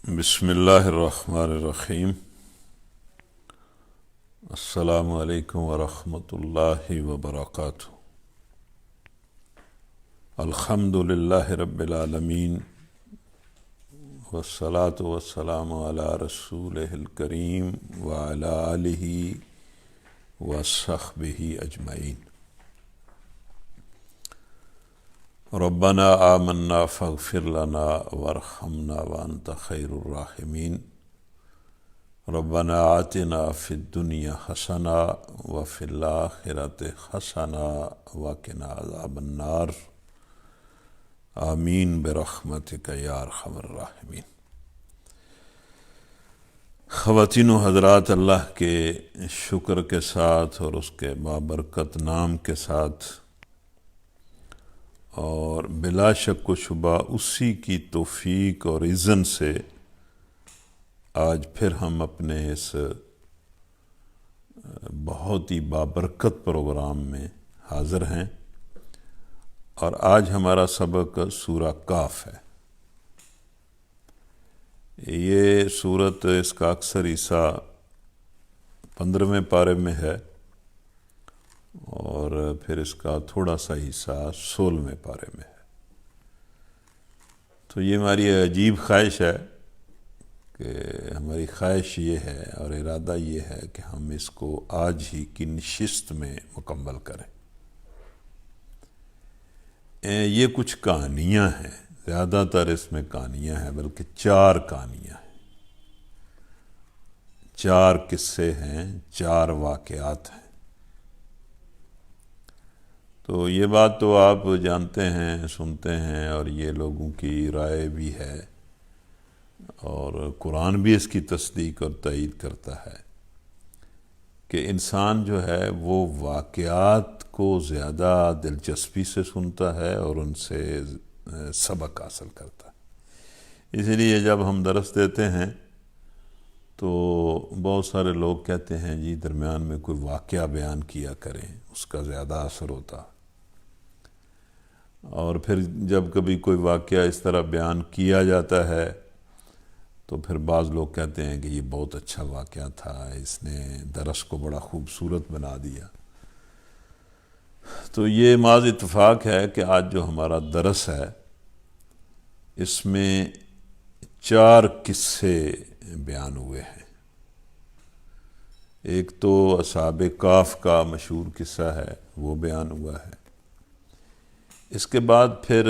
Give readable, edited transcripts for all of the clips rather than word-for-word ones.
بسم اللہ الرحمن الرحیم۔ السلام علیکم ورحمۃ اللہ وبرکاتہ۔ الحمد للہ رب العالمین والصلاة والسلام علی رسولہ الکریم وعلی آلہ وصحبہ اجمعین۔ ربنا آمنا فاغفر لنا وارحمنا وانت خیر الراحمین۔ ربنا آتنا فی الدنیا حسنہ وفی الآخرۃ حسنہ وقنا عذاب النار، آمین برحمتک یا ارحم الراحمین۔ خواتین و حضرات، اللہ کے شکر کے ساتھ اور اس کے بابرکت نام کے ساتھ اور بلا شک و شبہ اسی کی توفیق اور اذن سے آج پھر ہم اپنے اس بہت ہی بابرکت پروگرام میں حاضر ہیں، اور آج ہمارا سبق سورہ کاف ہے۔ یہ سورت، اس کا اکثر حصہ 15ویں پارے میں ہے اور پھر اس کا تھوڑا سا حصہ 16ویں پارے میں ہے۔ تو یہ ہماری عجیب خواہش ہے کہ ہماری خواہش یہ ہے اور ارادہ یہ ہے کہ ہم اس کو آج ہی کی نشست میں مکمل کریں۔ یہ کچھ کہانیاں ہیں، زیادہ تر اس میں کہانیاں ہیں، بلکہ 4 کہانیاں ہیں، 4 قصے ہیں، 4 واقعات ہیں۔ تو یہ بات تو آپ جانتے ہیں، سنتے ہیں، اور یہ لوگوں کی رائے بھی ہے، اور قرآن بھی اس کی تصدیق اور تائید کرتا ہے کہ انسان جو ہے وہ واقعات کو زیادہ دلچسپی سے سنتا ہے اور ان سے سبق حاصل کرتا ہے۔ اس لیے جب ہم درس دیتے ہیں تو بہت سارے لوگ کہتے ہیں جی درمیان میں کوئی واقعہ بیان کیا کریں، اس کا زیادہ اثر ہوتا۔ اور پھر جب کبھی کوئی واقعہ اس طرح بیان کیا جاتا ہے تو پھر بعض لوگ کہتے ہیں کہ یہ بہت اچھا واقعہ تھا، اس نے درس کو بڑا خوبصورت بنا دیا۔ تو یہ محض اتفاق ہے کہ آج جو ہمارا درس ہے اس میں 4 قصے بیان ہوئے ہیں۔ ایک تو اصحاب کہف کا مشہور قصہ ہے، وہ بیان ہوا ہے۔ اس کے بعد پھر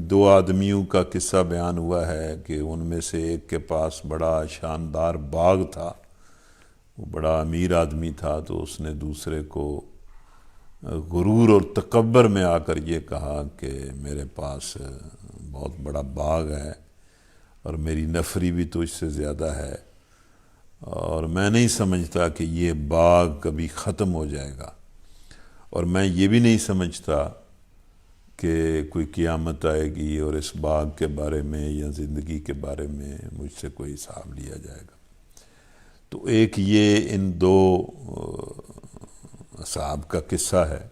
دو آدمیوں کا قصہ بیان ہوا ہے کہ ان میں سے ایک کے پاس بڑا شاندار باغ تھا، وہ بڑا امیر آدمی تھا، تو اس نے دوسرے کو غرور اور تکبر میں آ کر یہ کہا کہ میرے پاس بہت بڑا باغ ہے اور میری نفری بھی تو اس سے زیادہ ہے، اور میں نہیں سمجھتا کہ یہ باغ کبھی ختم ہو جائے گا، اور میں یہ بھی نہیں سمجھتا کہ کوئی قیامت آئے گی اور اس باغ کے بارے میں یا زندگی کے بارے میں مجھ سے کوئی حساب لیا جائے گا۔ تو ایک یہ ان 2 اصحاب کا قصہ ہے۔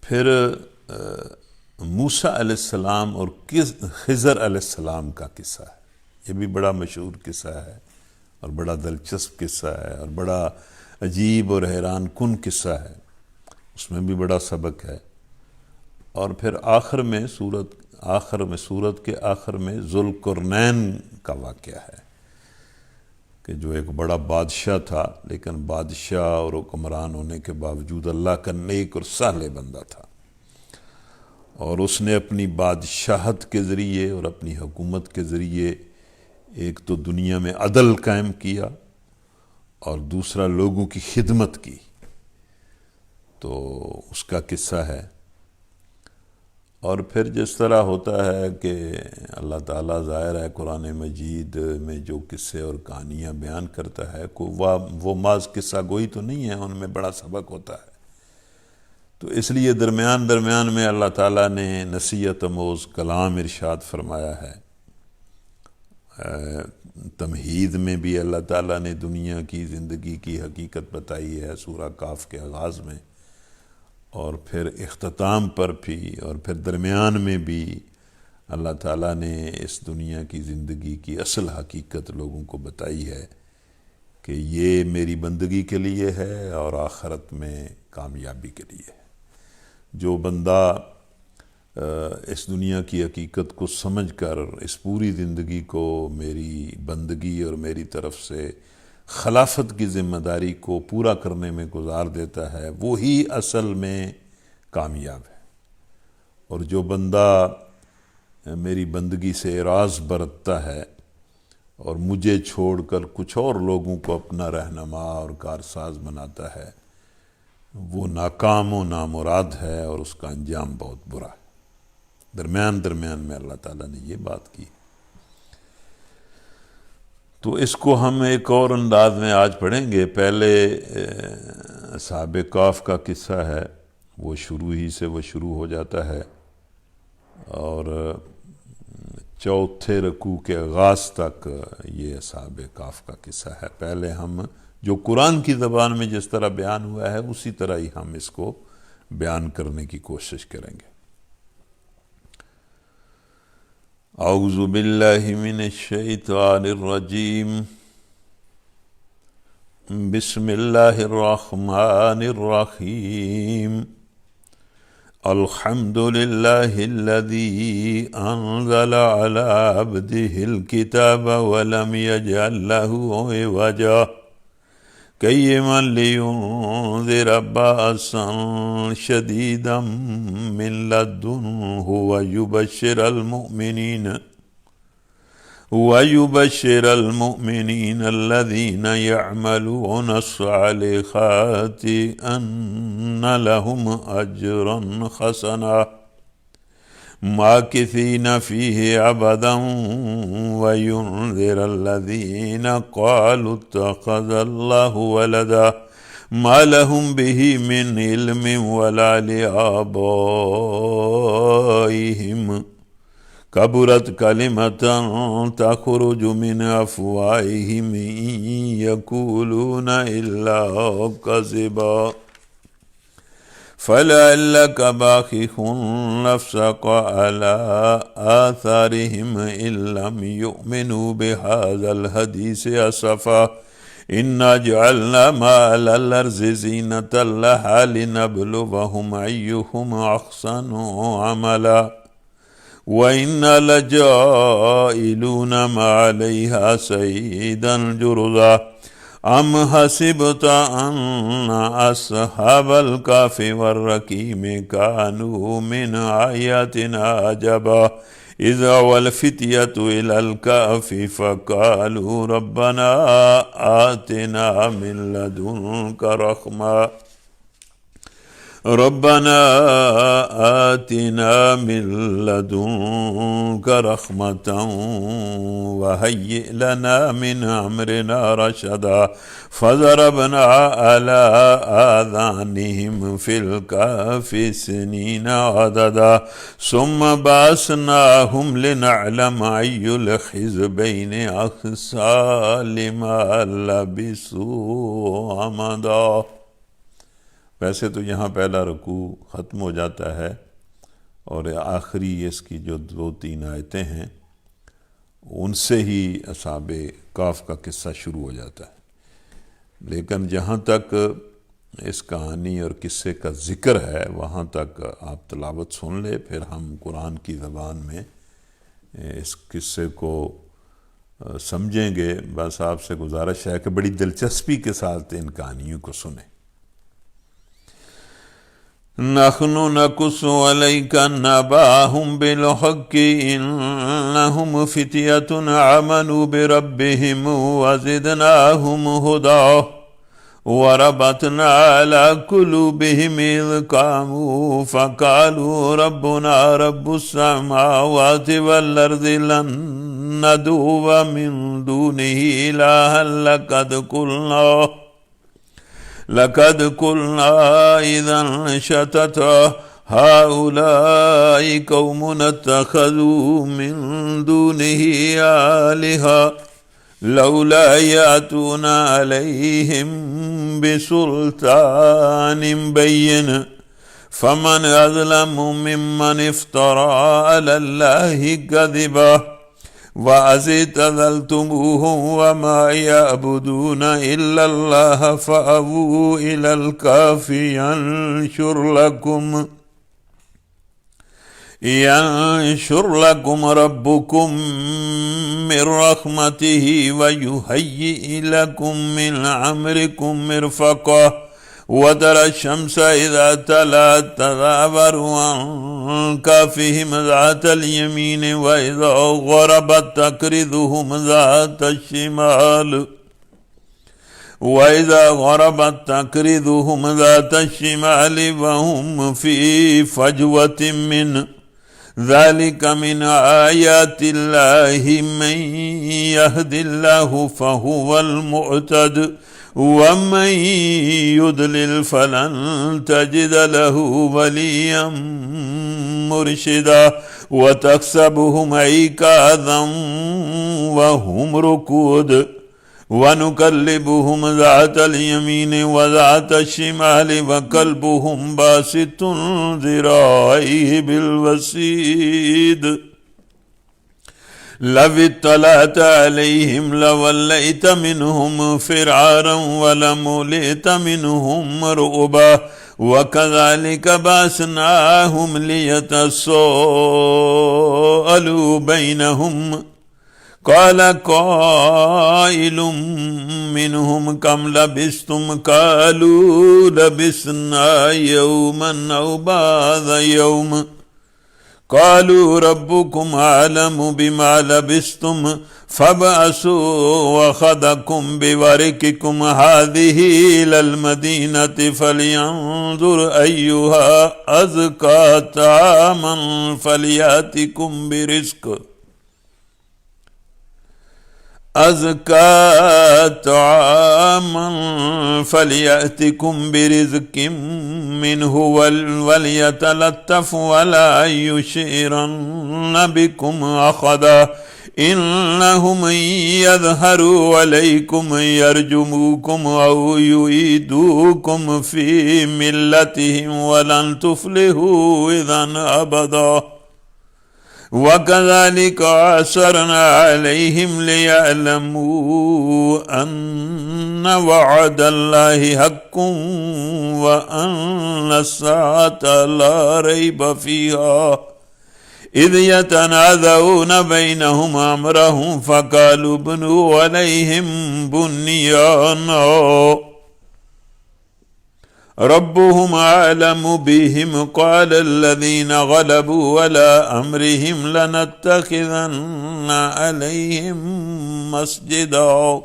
پھر موسیٰ علیہ السلام اور خضر علیہ السلام کا قصہ ہے۔ یہ بھی بڑا مشہور قصہ ہے اور بڑا دلچسپ قصہ ہے اور بڑا عجیب اور حیران کن قصہ ہے، اس میں بھی بڑا سبق ہے۔ اور پھر سورت کے آخر میں ذوالقرنین کا واقعہ ہے کہ جو ایک بڑا بادشاہ تھا، لیکن بادشاہ اور حکمران ہونے کے باوجود اللہ کا نیک اور صالح بندہ تھا، اور اس نے اپنی بادشاہت کے ذریعے اور اپنی حکومت کے ذریعے ایک تو دنیا میں عدل قائم کیا اور دوسرا لوگوں کی خدمت کی۔ تو اس کا قصہ ہے۔ اور پھر جس طرح ہوتا ہے کہ اللہ تعالیٰ ظاہر ہے قرآن مجید میں جو قصے اور کہانیاں بیان کرتا ہے وہ محض قصہ گوئی تو نہیں ہے، ان میں بڑا سبق ہوتا ہے۔ تو اس لیے درمیان میں اللہ تعالیٰ نے نصیحت آموز کلام ارشاد فرمایا ہے۔ تمہید میں بھی اللہ تعالیٰ نے دنیا کی زندگی کی حقیقت بتائی ہے سورہ کاف کے آغاز میں، اور پھر اختتام پر بھی، اور پھر درمیان میں بھی اللہ تعالیٰ نے اس دنیا کی زندگی کی اصل حقیقت لوگوں کو بتائی ہے کہ یہ میری بندگی کے لیے ہے اور آخرت میں کامیابی کے لیے ہے۔ جو بندہ اس دنیا کی حقیقت کو سمجھ کر اس پوری زندگی کو میری بندگی اور میری طرف سے خلافت کی ذمہ داری کو پورا کرنے میں گزار دیتا ہے، وہی اصل میں کامیاب ہے۔ اور جو بندہ میری بندگی سے اعراض برتتا ہے اور مجھے چھوڑ کر کچھ اور لوگوں کو اپنا رہنما اور کارساز بناتا ہے، وہ ناکام و نامراد ہے اور اس کا انجام بہت برا ہے۔ درمیان میں اللہ تعالیٰ نے یہ بات کی۔ تو اس کو ہم ایک اور انداز میں آج پڑھیں گے۔ پہلے اصحاب کہف کا قصہ ہے، وہ شروع ہی سے وہ شروع ہو جاتا ہے اور چوتھے رکوع کے آغاز تک یہ اصحاب کہف کا قصہ ہے۔ پہلے ہم جو قرآن کی زبان میں جس طرح بیان ہوا ہے اسی طرح ہی ہم اس کو بیان کرنے کی کوشش کریں گے۔ اعوذ باللہ من الشیطان الرجیم، بسم اللہ الرحمن الرحیم، الحمد للہ الذی انزل علی عبدہ الکتاب ولم یجعل لہ عوجا قیما لینذر بأسا شدیدا من لدنہ ویبشر المؤمنین الذین یعملون الصالحات ان لهم اجرا حسنا ماکثین فیہ ابدا وینذر الذین قالوا اتخذ اللہ ولدا ما لهم به من علم ولا لآبائهم کبرت کلمۃ تخرج من افواہہم ان یقولون الا کذبا فلعلک باخع نفسک علی آثارہم ان لم یؤمنوا بہذا الحدیث اسفا انا جعلنا ما علی الارض زینۃ لہا لنبلوہم ایہم احسن عملا وَإِنَّا لَجَائِلُونَ مَا عَلَيْهَا سَعِيدًا جُرُزًا أَمْ حَسِبْتَ أَنَّ أَصْحَابَ الْكَهْفِ وَالرَّقِيمِ كَانُوا مِنْ آيَاتِنَا عَجَبًا إِذْ أَوَى الْفِتْيَةُ إِلَى الْكَهْفِ فَقَالُوا رَبَّنَا آتِنَا مِنْ لَدُنْكَ رَحْمَةً وهيئ لنا من أمرنا رشدا فضربنا على آذانهم في الكهف سنين عددا ثم بعثناهم لنعلم أي الحزبين أحصى لما لبثوا أمدا۔ ویسے تو یہاں پہلا رکوع ختم ہو جاتا ہے اور آخری اس کی جو 2-3 آیتیں ہیں ان سے ہی اصحاب کہف کا قصہ شروع ہو جاتا ہے، لیکن جہاں تک اس کہانی اور قصے کا ذکر ہے وہاں تک آپ تلاوت سن لے، پھر ہم قرآن کی زبان میں اس قصے کو سمجھیں گے۔ بس آپ سے گزارش ہے کہ بڑی دلچسپی کے ساتھ ان کہانیوں کو سنیں۔ نحن نقص عليك نبأهم بالحق إنهم فتية آمنوا بربهم وزدناهم هدى وربطنا على قلوبهم إذ قاموا فقالوا ربنا رب السماوات والأرض لن ندعو من دونه إلها لقد قلنا إذا شتتا هؤلاء قوم اتخذوا من دونه آلهة لولا يأتون عليهم بسلطان بين فمن أظلم ممن افترى على الله كذبا وَأَزِيتَذَلْتُمُوهُمْ وَمَا يَعْبُدُونَ إِلَّا اللَّهَ فَأَوُوا إِلَى الْكَهْفِ ينشر لكم ربكم من رحمته ويهيئ لكم من أمركم مرفقا وترى الشمس إذا تلات تزاور عن كهفهم ذات اليمين وإذا غربت تقرضهم ذات الشمال وهم في فجوة منه ذلك من آيات الله من يهد الله فهو المعتد ومن يضلل فلن تجد له وليا مرشدا وتحسبهم أيقاظا وهم ركود ونقلبهم ذات اليمين وذات الشمال وكلبهم باسط ذراعيه بالوسيد لو اطلعت عليهم لوليت منهم فرارا ولملئت منهم رعبا وكذلك بعثناهم ليتساءلوا بينهم قال قائل منهم كم لبثتم قالوا لبثنا يوما أو بعض يوم قالوا ربكم أعلم بما لبثتم فابعثوا وخذكم بورقكم هذه إلى المدينة فلينظر أيها أزكى طعاما فليأتكم برزق منه وليتلطف ولا يشعرن بكم أحدا إنهم إن يظهروا عليكم يرجموكم أو يعيدوكم في ملتهم ولن تفلحوا إذا أبدا وكذلك عثرنا عليهم ليعلموا أن وعد الله حق وأن الساعة لا ريب فيها إذ يتنازعون بينهم أمرهم فقالوا ابنوا عليهم بنيانا ربهم أعلم بهم قال الذين غلبوا على أمرهم لنتخذن عليهم مسجدا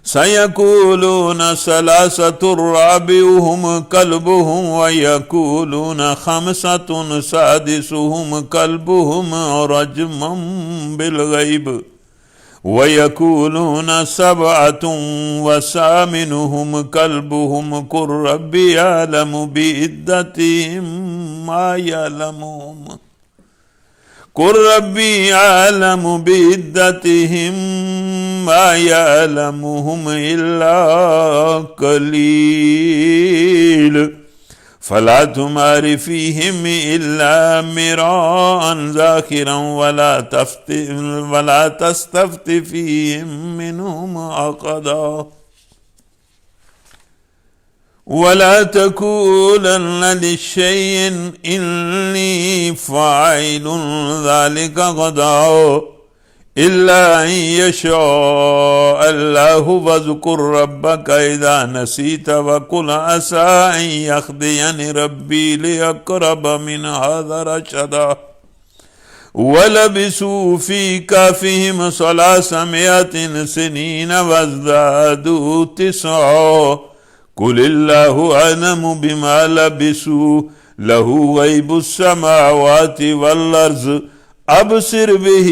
سيقولون ثلاثة رابعهم كلبهم ويقولون خمسة سادسهم كلبهم رجما بالغيب ويقولون سبعة وثامنهم كلبهم قل ربي أعلم بعدتهم ما يعلمهم قل ربي أعلم بعدتهم ما يعلمهم إلا قليل فلا تمار فيهم إلا مراء ذاكرا ولا تستفت فيهم منهم أحدا ولا تقولن لشيء إني فاعل ذلك غدا إلا أن يشاء الله واذكر ربك إذا نسيت وقل عسى أن يهديني ربي لأقرب من هذا رشدا ولبثوا في كهفهم 300 سنين وازدادوا 9 قل الله أعلم بما لبثوا له غيب السماوات والأرض أبصر به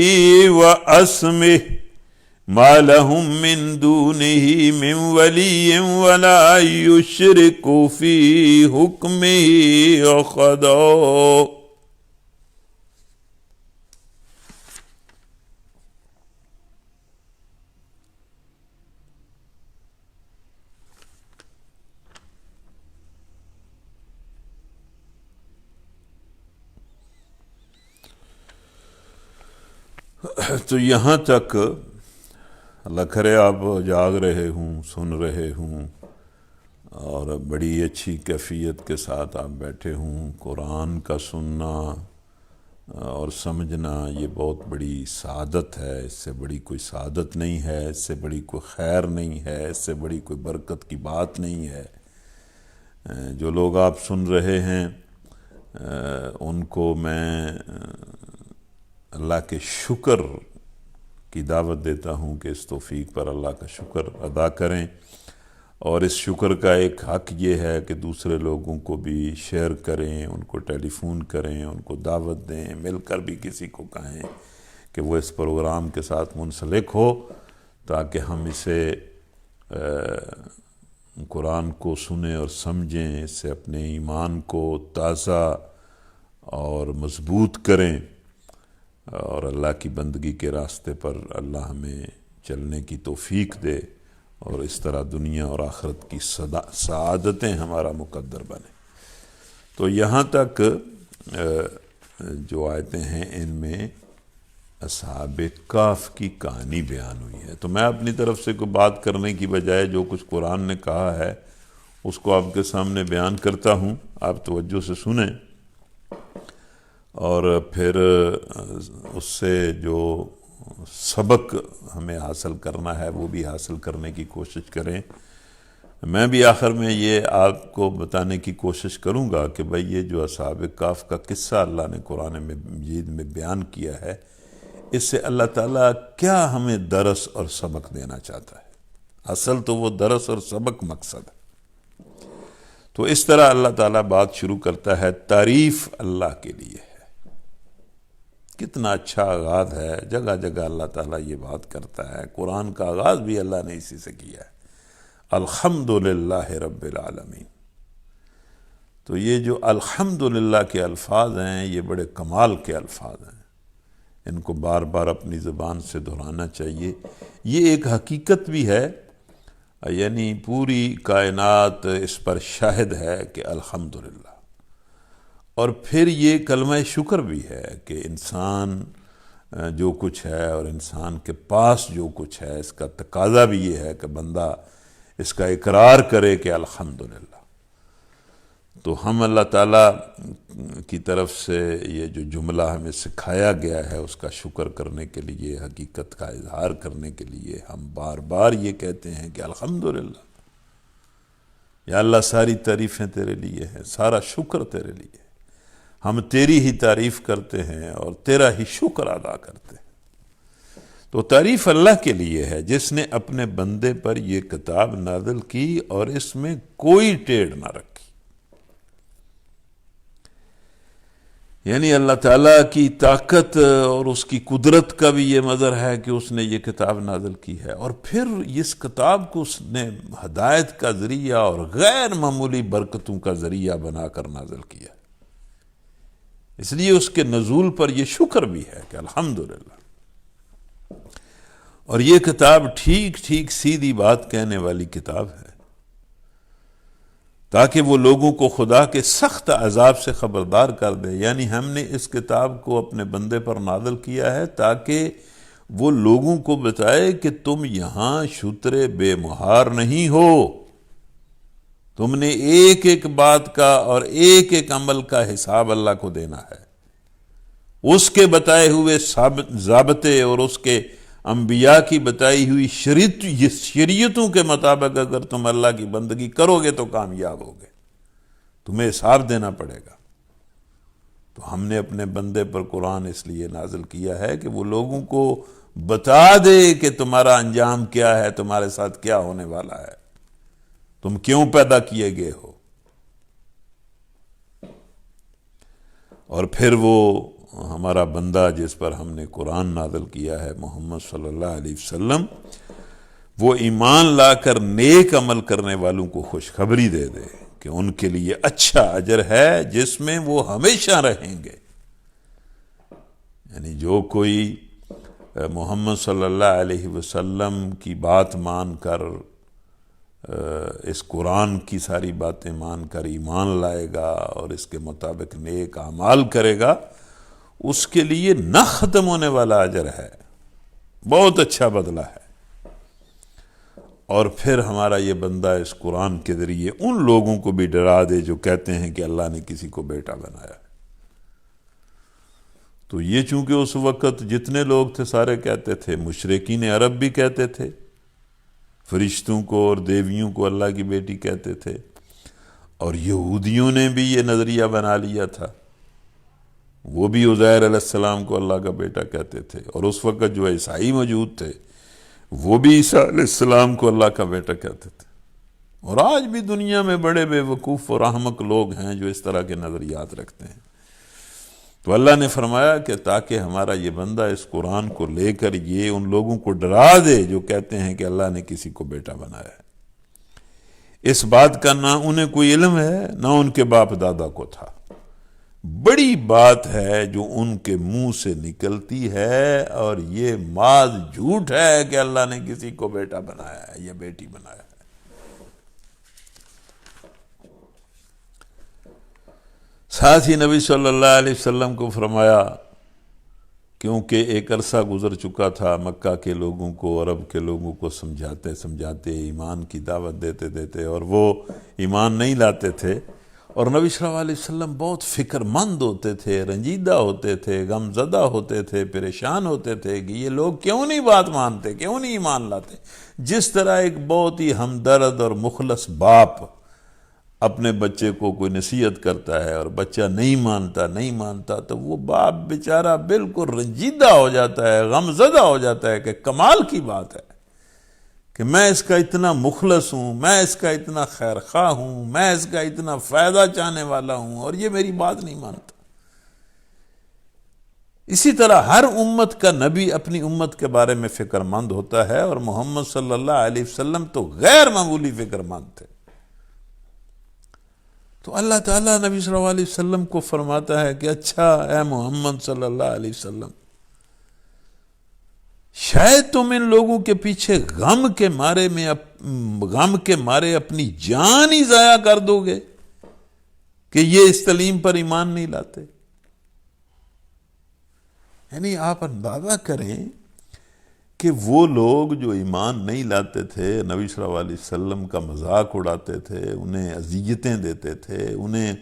وأسمه ما لهم من دونه من ولي ولا يشرك في حكمه أحدا تو یہاں تک اللہ کرے آپ جاگ رہے ہوں، سن رہے ہوں، اور بڑی اچھی کیفیت کے ساتھ آپ بیٹھے ہوں۔ قرآن کا سننا اور سمجھنا یہ بہت بڑی سعادت ہے، اس سے بڑی کوئی سعادت نہیں ہے، اس سے بڑی کوئی خیر نہیں ہے، اس سے بڑی کوئی برکت کی بات نہیں ہے۔ جو لوگ آپ سن رہے ہیں ان کو میں اللہ کے شکر کی دعوت دیتا ہوں کہ اس توفیق پر اللہ کا شکر ادا کریں، اور اس شکر کا ایک حق یہ ہے کہ دوسرے لوگوں کو بھی شیئر کریں، ان کو ٹیلی فون کریں، ان کو دعوت دیں، مل کر بھی کسی کو کہیں کہ وہ اس پروگرام کے ساتھ منسلک ہو، تاکہ ہم اسے قرآن کو سنیں اور سمجھیں، اس سے اپنے ایمان کو تازہ اور مضبوط کریں، اور اللہ کی بندگی کے راستے پر اللہ ہمیں چلنے کی توفیق دے، اور اس طرح دنیا اور آخرت کی سعادتیں ہمارا مقدر بنے۔ تو یہاں تک جو آیتیں ہیں ان میں اصحاب کہف کی کہانی بیان ہوئی ہے۔ تو میں اپنی طرف سے کوئی بات کرنے کی بجائے جو کچھ قرآن نے کہا ہے اس کو آپ کے سامنے بیان کرتا ہوں، آپ توجہ سے سنیں، اور پھر اس سے جو سبق ہمیں حاصل کرنا ہے وہ بھی حاصل کرنے کی کوشش کریں۔ میں بھی آخر میں یہ آپ کو بتانے کی کوشش کروں گا کہ بھئی یہ جو اصحاب کہف کا قصہ اللہ نے قرآن مجید میں بیان کیا ہے، اس سے اللہ تعالیٰ کیا ہمیں درس اور سبق دینا چاہتا ہے۔ اصل تو وہ درس اور سبق مقصد ہے۔ تو اس طرح اللہ تعالیٰ بات شروع کرتا ہے، تعریف اللہ کے لیے ہے۔ کتنا اچھا آغاز ہے، جگہ جگہ اللہ تعالیٰ یہ بات کرتا ہے۔ قرآن کا آغاز بھی اللہ نے اسی سے کیا ہے، الحمدللہ رب العالمین۔ تو یہ جو الحمدللہ کے الفاظ ہیں یہ بڑے کمال کے الفاظ ہیں، ان کو بار بار اپنی زبان سے دہرانا چاہیے۔ یہ ایک حقیقت بھی ہے، یعنی پوری کائنات اس پر شاہد ہے کہ الحمدللہ۔ اور پھر یہ کلمہ شکر بھی ہے کہ انسان جو کچھ ہے اور انسان کے پاس جو کچھ ہے اس کا تقاضا بھی یہ ہے کہ بندہ اس کا اقرار کرے کہ الحمدللہ۔ تو ہم اللہ تعالیٰ کی طرف سے یہ جو جملہ ہمیں سکھایا گیا ہے اس کا شکر کرنے کے لیے، حقیقت کا اظہار کرنے کے لیے ہم بار بار یہ کہتے ہیں کہ الحمدللہ، یا اللہ ساری تعریفیں تیرے لیے ہیں، سارا شکر تیرے لیے ہے، ہم تیری ہی تعریف کرتے ہیں اور تیرا ہی شکر ادا کرتے ہیں۔ تو تعریف اللہ کے لیے ہے جس نے اپنے بندے پر یہ کتاب نازل کی اور اس میں کوئی ٹیڑھ نہ رکھی۔ یعنی اللہ تعالیٰ کی طاقت اور اس کی قدرت کا بھی یہ مظہر ہے کہ اس نے یہ کتاب نازل کی ہے، اور پھر اس کتاب کو اس نے ہدایت کا ذریعہ اور غیر معمولی برکتوں کا ذریعہ بنا کر نازل کیا۔ اس لیے اس کے نزول پر یہ شکر بھی ہے کہ الحمدللہ۔ اور یہ کتاب ٹھیک ٹھیک سیدھی بات کہنے والی کتاب ہے، تاکہ وہ لوگوں کو خدا کے سخت عذاب سے خبردار کر دے۔ یعنی ہم نے اس کتاب کو اپنے بندے پر نازل کیا ہے تاکہ وہ لوگوں کو بتائے کہ تم یہاں شترے بے مہار نہیں ہو، تم نے ایک ایک بات کا اور ایک ایک عمل کا حساب اللہ کو دینا ہے۔ اس کے بتائے ہوئے ضابطے اور اس کے انبیاء کی بتائی ہوئی شریعتوں کے مطابق اگر تم اللہ کی بندگی کرو گے تو کامیاب ہوگے، تمہیں حساب دینا پڑے گا۔ تو ہم نے اپنے بندے پر قرآن اس لیے نازل کیا ہے کہ وہ لوگوں کو بتا دے کہ تمہارا انجام کیا ہے، تمہارے ساتھ کیا ہونے والا ہے، تم کیوں پیدا کیے گئے ہو۔ اور پھر وہ ہمارا بندہ جس پر ہم نے قرآن نازل کیا ہے، محمد صلی اللہ علیہ وسلم، وہ ایمان لا کر نیک عمل کرنے والوں کو خوشخبری دے دے کہ ان کے لیے اچھا اجر ہے جس میں وہ ہمیشہ رہیں گے۔ یعنی جو کوئی محمد صلی اللہ علیہ وسلم کی بات مان کر، اس قرآن کی ساری باتیں مان کر ایمان لائے گا اور اس کے مطابق نیک اعمال کرے گا، اس کے لیے نہ ختم ہونے والا اجر ہے، بہت اچھا بدلہ ہے۔ اور پھر ہمارا یہ بندہ اس قرآن کے ذریعے ان لوگوں کو بھی ڈرا دے جو کہتے ہیں کہ اللہ نے کسی کو بیٹا بنایا ہے۔ تو یہ چونکہ اس وقت جتنے لوگ تھے سارے کہتے تھے، مشرکین عرب بھی کہتے تھے، فرشتوں کو اور دیویوں کو اللہ کی بیٹی کہتے تھے، اور یہودیوں نے بھی یہ نظریہ بنا لیا تھا، وہ بھی عزیر علیہ السلام کو اللہ کا بیٹا کہتے تھے، اور اس وقت جو عیسائی موجود تھے وہ بھی عیسیٰ علیہ السلام کو اللہ کا بیٹا کہتے تھے۔ اور آج بھی دنیا میں بڑے بے وقوف اور احمق لوگ ہیں جو اس طرح کے نظریات رکھتے ہیں۔ تو اللہ نے فرمایا کہ تاکہ ہمارا یہ بندہ اس قرآن کو لے کر یہ ان لوگوں کو ڈرا دے جو کہتے ہیں کہ اللہ نے کسی کو بیٹا بنایا ہے۔ اس بات کا نہ انہیں کوئی علم ہے نہ ان کے باپ دادا کو تھا، بڑی بات ہے جو ان کے منہ سے نکلتی ہے، اور یہ محض جھوٹ ہے کہ اللہ نے کسی کو بیٹا بنایا ہے یا بیٹی بنایا ہے۔ ساتھ ہی نبی صلی اللہ علیہ وسلم کو فرمایا، کیونکہ ایک عرصہ گزر چکا تھا مکہ کے لوگوں کو، عرب کے لوگوں کو سمجھاتے سمجھاتے، ایمان کی دعوت دیتے دیتے، اور وہ ایمان نہیں لاتے تھے، اور نبی صلی اللہ علیہ وسلم بہت فکر مند ہوتے تھے، رنجیدہ ہوتے تھے، غم زدہ ہوتے تھے، پریشان ہوتے تھے کہ یہ لوگ کیوں نہیں بات مانتے، کیوں نہیں ایمان لاتے۔ جس طرح ایک بہت ہی ہمدرد اور مخلص باپ اپنے بچے کو کوئی نصیحت کرتا ہے اور بچہ نہیں مانتا تو وہ باپ بیچارہ بالکل رنجیدہ ہو جاتا ہے، غم زدہ ہو جاتا ہے کہ کمال کی بات ہے کہ میں اس کا اتنا مخلص ہوں، میں اس کا اتنا خیر خواہ ہوں، میں اس کا اتنا فائدہ چاہنے والا ہوں، اور یہ میری بات نہیں مانتا۔ اسی طرح ہر امت کا نبی اپنی امت کے بارے میں فکر مند ہوتا ہے، اور محمد صلی اللہ علیہ وسلم تو غیر معمولی فکر مند تھے۔ تو اللہ تعالیٰ نبی صلی اللہ علیہ وسلم کو فرماتا ہے کہ اچھا اے محمد صلی اللہ علیہ وسلم، شاید تم ان لوگوں کے پیچھے غم کے مارے اپنی جان ہی ضائع کر دو گے کہ یہ اس تعلیم پر ایمان نہیں لاتے۔ یعنی آپ اندازہ کریں کہ وہ لوگ جو ایمان نہیں لاتے تھے، نبی صلی اللہ علیہ وسلم کا مذاق اڑاتے تھے، انہیں اذیتیں دیتے تھے، انہیں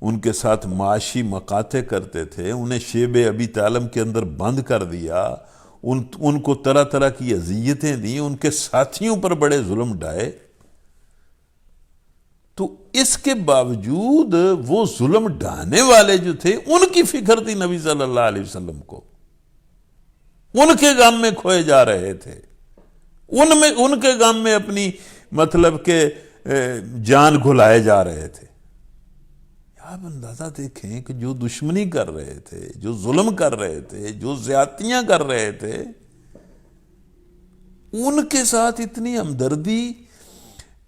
ان کے ساتھ معاشی مقاطع کرتے تھے، انہیں شیب ابی طالب کے اندر بند کر دیا، ان کو طرح طرح کی اذیتیں دیں، ان کے ساتھیوں پر بڑے ظلم ڈھائے، تو اس کے باوجود وہ ظلم ڈھانے والے جو تھے ان کی فکر تھی نبی صلی اللہ علیہ وسلم کو، ان کے غم میں کھوئے جا رہے تھے، ان کے غم میں اپنی مطلب کہ جان گھلائے جا رہے تھے۔ آپ اندازہ دیکھیں کہ جو دشمنی کر رہے تھے، جو ظلم کر رہے تھے، جو زیادتیاں کر رہے تھے، ان کے ساتھ اتنی ہمدردی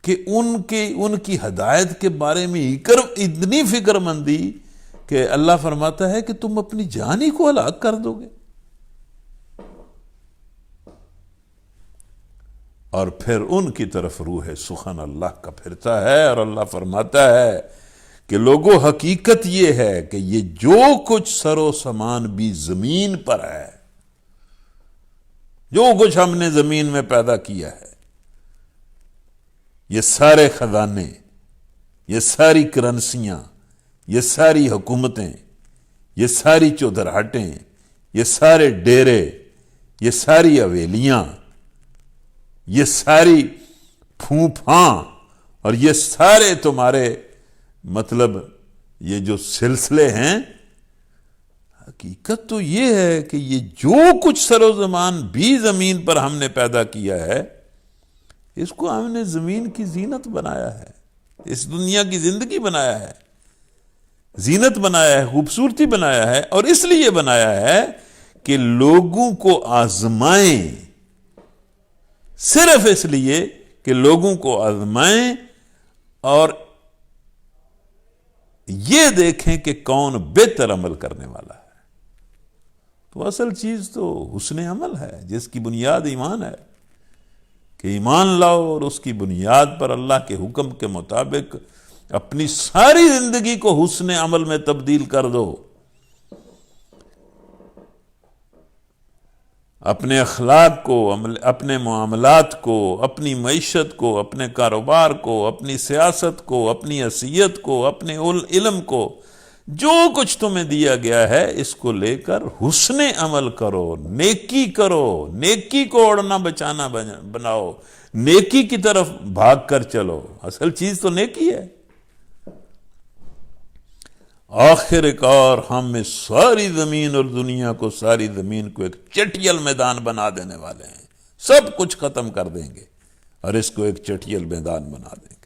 کہ ان کی ہدایت کے بارے میں اتنی فکر مندی کہ اللہ فرماتا ہے کہ تم اپنی جان ہی کو ہلاک کر دو گے۔ اور پھر ان کی طرف روح سخن اللہ کا پھرتا ہے، اور اللہ فرماتا ہے کہ لوگوں حقیقت یہ ہے کہ یہ جو کچھ سر و سامان بھی زمین پر ہے، جو کچھ ہم نے زمین میں پیدا کیا ہے، یہ سارے خزانے، یہ ساری کرنسیاں، یہ ساری حکومتیں، یہ ساری چودراہٹیں، یہ سارے ڈیرے، یہ ساری حویلیاں، یہ ساری پھوپھاں، اور یہ سارے تمہارے مطلب یہ جو سلسلے ہیں، حقیقت تو یہ ہے کہ یہ جو کچھ سر و زمان بھی زمین پر ہم نے پیدا کیا ہے، اس کو ہم نے زمین کی زینت بنایا ہے، اس دنیا کی زندگی بنایا ہے، زینت بنایا ہے، خوبصورتی بنایا ہے، اور اس لیے بنایا ہے کہ لوگوں کو آزمائیں، صرف اس لیے کہ لوگوں کو آزمائیں اور یہ دیکھیں کہ کون بہتر عمل کرنے والا ہے۔ تو اصل چیز تو حسن عمل ہے، جس کی بنیاد ایمان ہے، کہ ایمان لاؤ اور اس کی بنیاد پر اللہ کے حکم کے مطابق اپنی ساری زندگی کو حسن عمل میں تبدیل کر دو۔ اپنے اخلاق کو، اپنے معاملات کو، اپنی معیشت کو، اپنے کاروبار کو، اپنی سیاست کو، اپنی حیثیت کو، اپنے علم کو، جو کچھ تمہیں دیا گیا ہے اس کو لے کر حسن عمل کرو، نیکی کرو، نیکی کو اوڑھنا بچانا بناؤ، نیکی کی طرف بھاگ کر چلو۔ اصل چیز تو نیکی ہے۔ آخر کار ہم اس ساری زمین اور دنیا کو، ساری زمین کو ایک چٹیل میدان بنا دینے والے ہیں، سب کچھ ختم کر دیں گے اور اس کو ایک چٹیل میدان بنا دیں گے۔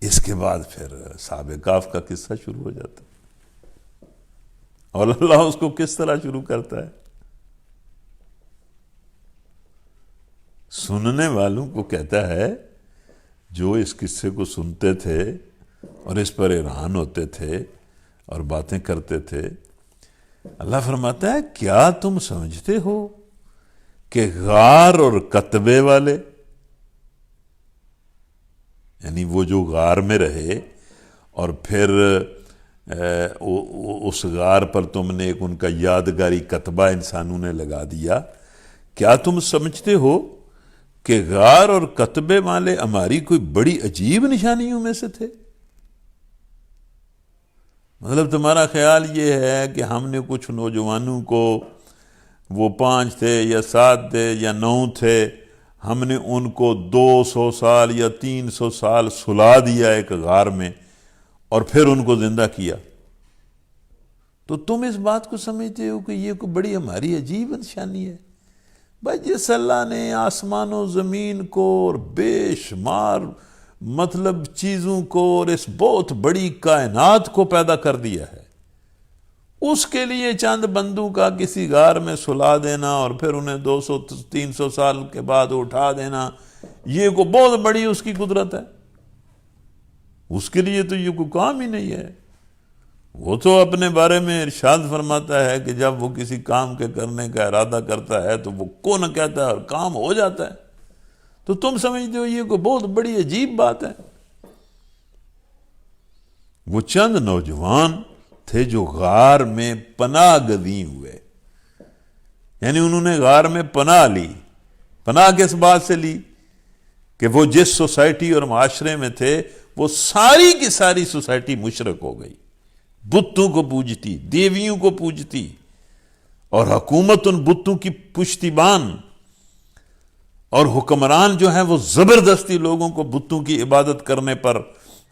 اس کے بعد پھر اصحاب کہف کا قصہ شروع ہو جاتا ہے، اور اللہ اس کو کس طرح شروع کرتا ہے؟ سننے والوں کو کہتا ہے، جو اس قصے کو سنتے تھے اور اس پر حیران ہوتے تھے اور باتیں کرتے تھے، اللہ فرماتا ہے کیا تم سمجھتے ہو کہ غار اور کتبے والے، یعنی وہ جو غار میں رہے اور پھر اس غار پر تم نے ایک ان کا یادگاری کتبہ انسانوں نے لگا دیا، کیا تم سمجھتے ہو کہ غار اور کتبے والے ہماری کوئی بڑی عجیب نشانیوں میں سے تھے؟ مطلب تمہارا خیال یہ ہے کہ ہم نے کچھ نوجوانوں کو، وہ 5 تھے یا 7 تھے یا 9 تھے، ہم نے ان کو 200 سال یا 300 سال سلا دیا ایک غار میں اور پھر ان کو زندہ کیا، تو تم اس بات کو سمجھتے ہو کہ یہ کوئی بڑی ہماری عجیب نشانی ہے؟ بھائی جس اللہ نے آسمان و زمین کو اور بے شمار مطلب چیزوں کو اور اس بہت بڑی کائنات کو پیدا کر دیا ہے، اس کے لیے چند بندوں کا کسی غار میں سلا دینا اور پھر انہیں 200-300 سال کے بعد اٹھا دینا، یہ کو بہت بڑی اس کی قدرت ہے۔ اس کے لیے تو یہ کوئی کام ہی نہیں ہے۔ وہ تو اپنے بارے میں ارشاد فرماتا ہے کہ جب وہ کسی کام کے کرنے کا ارادہ کرتا ہے تو وہ کون کہتا ہے اور کام ہو جاتا ہے، تو تم سمجھتے ہو یہ کوئی بہت بڑی عجیب بات ہے؟ وہ چند نوجوان تھے جو غار میں پناہ گزین ہوئے، یعنی انہوں نے غار میں پناہ لی۔ پناہ کس بات سے لی؟ کہ وہ جس سوسائٹی اور معاشرے میں تھے وہ ساری کی ساری سوسائٹی مشرک ہو گئی، بتوں کو پوجتی، دیویوں کو پوجتی، اور حکومت ان بتوں کی پشتیبان اور حکمران جو ہیں وہ زبردستی لوگوں کو بتوں کی عبادت کرنے پر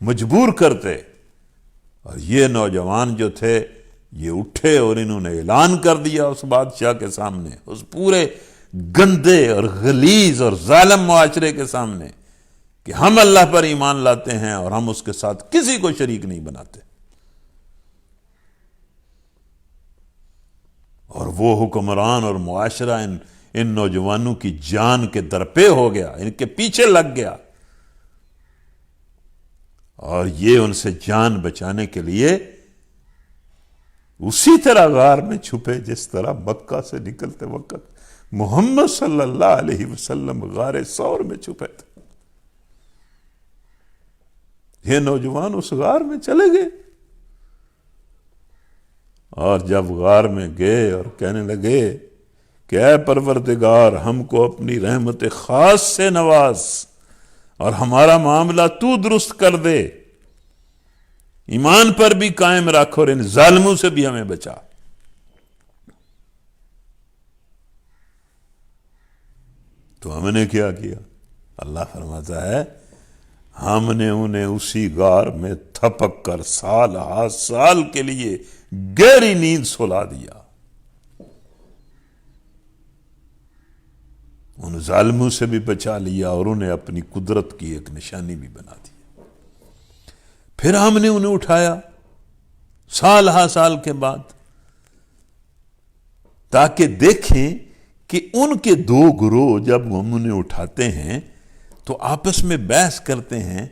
مجبور کرتے۔ اور یہ نوجوان جو تھے یہ اٹھے اور انہوں نے اعلان کر دیا اس بادشاہ کے سامنے، اس پورے گندے اور غلیظ اور ظالم معاشرے کے سامنے، کہ ہم اللہ پر ایمان لاتے ہیں اور ہم اس کے ساتھ کسی کو شریک نہیں بناتے۔ اور وہ حکمران اور معاشرہ ان نوجوانوں کی جان کے درپے ہو گیا، ان کے پیچھے لگ گیا، اور یہ ان سے جان بچانے کے لیے اسی طرح غار میں چھپے جس طرح مکہ سے نکلتے وقت محمد صلی اللہ علیہ وسلم غار ثور میں چھپے تھے۔ یہ نوجوان اس غار میں چلے گئے، اور جب غار میں گئے اور کہنے لگے کہ اے پروردگار ہم کو اپنی رحمت خاص سے نواز اور ہمارا معاملہ تو درست کر دے، ایمان پر بھی قائم رکھ اور ان ظالموں سے بھی ہمیں بچا۔ تو ہم نے کیا کیا؟ اللہ فرماتا ہے ہم نے انہیں اسی غار میں تھپک کر سال ہا سال کے لیے گہری نیند سلا دیا، ان ظالموں سے بھی بچا لیا اور انہیں اپنی قدرت کی ایک نشانی بھی بنا دی۔ پھر ہم نے انہیں اٹھایا سال ہا سال کے بعد، تاکہ دیکھیں کہ ان کے 2 گروہ جب ہم انہیں اٹھاتے ہیں تو آپس میں بحث کرتے ہیں،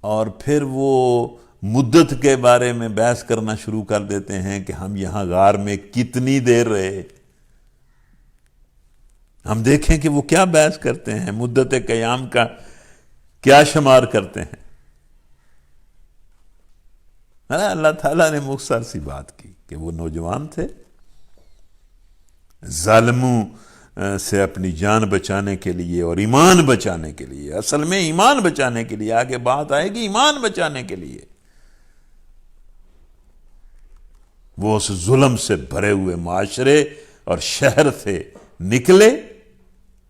اور پھر وہ مدت کے بارے میں بحث کرنا شروع کر دیتے ہیں کہ ہم یہاں غار میں کتنی دیر رہے۔ ہم دیکھیں کہ وہ کیا بحث کرتے ہیں، مدت قیام کا کیا شمار کرتے ہیں۔ اللہ تعالیٰ نے مختصر سی بات کی کہ وہ نوجوان تھے ظالموں سے اپنی جان بچانے کے لیے اور ایمان بچانے کے لیے، اصل میں ایمان بچانے کے لیے، آگے بات آئے گی ایمان بچانے کے لیے، وہ اس ظلم سے بھرے ہوئے معاشرے اور شہر سے نکلے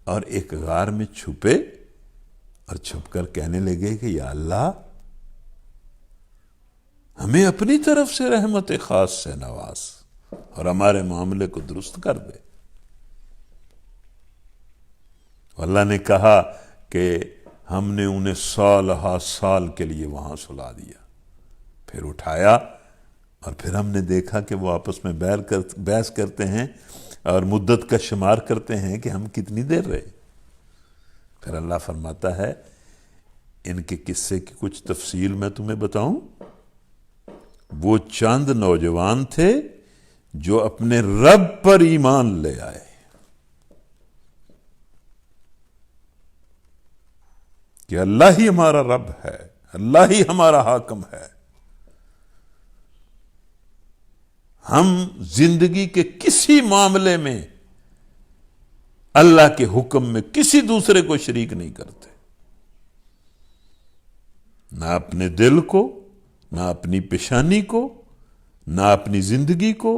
اور ایک غار میں چھپے اور چھپ کر کہنے لگے کہ یا اللہ ہمیں اپنی طرف سے رحمت خاص سے نواز اور ہمارے معاملے کو درست کر دے۔ اللہ نے کہا کہ ہم نے انہیں سال ہا سال کے لیے وہاں سلا دیا، پھر اٹھایا اور پھر ہم نے دیکھا کہ وہ آپس میں بحث کرتے ہیں اور مدت کا شمار کرتے ہیں کہ ہم کتنی دیر رہے۔ پھر اللہ فرماتا ہے ان کے قصے کی کچھ تفصیل میں تمہیں بتاؤں۔ وہ چند نوجوان تھے جو اپنے رب پر ایمان لے آئے، کہ اللہ ہی ہمارا رب ہے، اللہ ہی ہمارا حاکم ہے، ہم زندگی کے کسی معاملے میں اللہ کے حکم میں کسی دوسرے کو شریک نہیں کرتے، نہ اپنے دل کو، نہ اپنی پیشانی کو، نہ اپنی زندگی کو،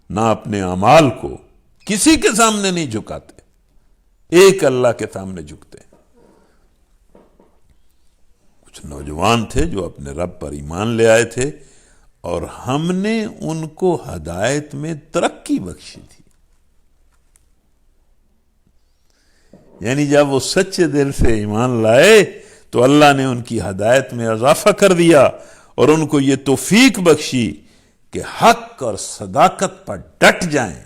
نہ اپنے اعمال کو کسی کے سامنے نہیں جھکاتے، ایک اللہ کے سامنے جھکتے ہیں۔ کچھ نوجوان تھے جو اپنے رب پر ایمان لے آئے تھے اور ہم نے ان کو ہدایت میں ترقی بخشی تھی، یعنی جب وہ سچے دل سے ایمان لائے تو اللہ نے ان کی ہدایت میں اضافہ کر دیا اور ان کو یہ توفیق بخشی کہ حق اور صداقت پر ڈٹ جائیں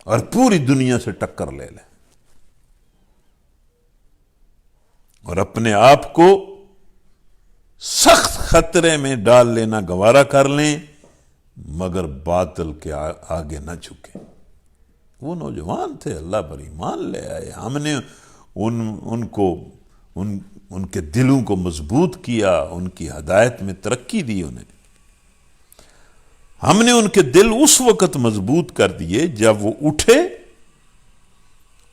اور پوری دنیا سے ٹکر لے لیں اور اپنے آپ کو سخت خطرے میں ڈال لینا گوارا کر لیں، مگر باطل کے آگے نہ جھکیں۔ وہ نوجوان تھے، اللہ پر ایمان لے آئے، ہم نے ان کے دلوں کو مضبوط کیا، ان کی ہدایت میں ترقی دی انہیں۔ ہم نے ان کے دل اس وقت مضبوط کر دیے جب وہ اٹھے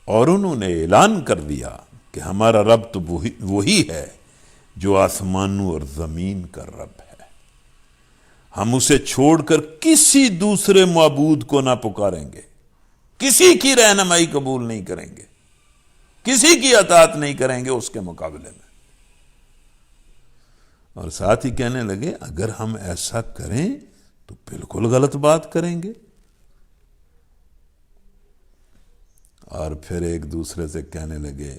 اور انہوں نے اعلان کر دیا کہ ہمارا رب تو وہی ہے جو آسمانوں اور زمین کا رب ہے، ہم اسے چھوڑ کر کسی دوسرے معبود کو نہ پکاریں گے، کسی کی رہنمائی قبول نہیں کریں گے، کسی کی اطاعت نہیں کریں گے اس کے مقابلے میں۔ اور ساتھ ہی کہنے لگے اگر ہم ایسا کریں تو بالکل غلط بات کریں گے، اور پھر ایک دوسرے سے کہنے لگے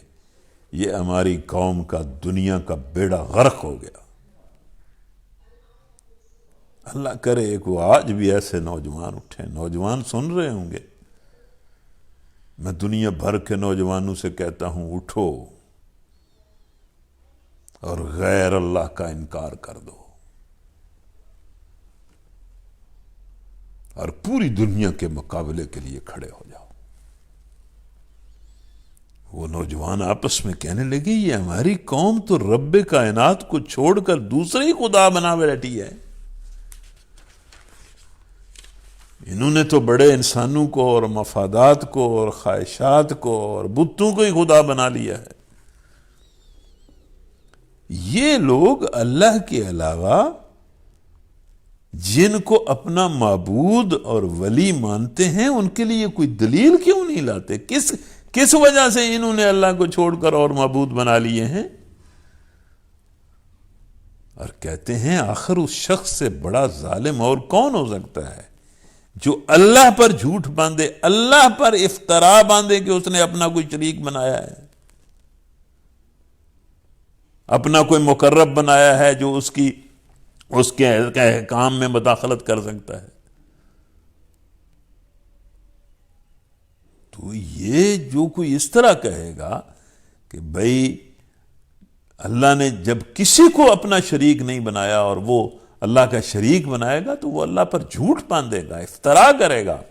یہ ہماری قوم کا دنیا کا بیڑا غرق ہو گیا۔ اللہ کرے کہ آج بھی ایسے نوجوان اٹھیں، نوجوان سن رہے ہوں گے، میں دنیا بھر کے نوجوانوں سے کہتا ہوں اٹھو اور غیر اللہ کا انکار کر دو اور پوری دنیا کے مقابلے کے لیے کھڑے ہو جاؤ۔ وہ نوجوان آپس میں کہنے لگے یہ ہماری قوم تو رب کائنات کو چھوڑ کر دوسرے ہی خدا بنا بیٹھی ہے، انہوں نے تو بڑے انسانوں کو اور مفادات کو اور خواہشات کو اور بتوں کو ہی خدا بنا لیا ہے۔ یہ لوگ اللہ کے علاوہ جن کو اپنا معبود اور ولی مانتے ہیں ان کے لیے کوئی دلیل کیوں نہیں لاتے؟ کس وجہ سے انہوں نے اللہ کو چھوڑ کر اور معبود بنا لیے ہیں؟ اور کہتے ہیں آخر اس شخص سے بڑا ظالم اور کون ہو سکتا ہے جو اللہ پر جھوٹ باندھے، اللہ پر افترا باندھے کہ اس نے اپنا کوئی شریک بنایا ہے، اپنا کوئی مقرب بنایا ہے جو اس کے احکام میں مداخلت کر سکتا ہے۔ تو یہ جو کوئی اس طرح کہے گا کہ بھئی اللہ نے جب کسی کو اپنا شریک نہیں بنایا اور وہ اللہ کا شریک بنائے گا تو وہ اللہ پر جھوٹ باندھے گا، افترا کرے گا۔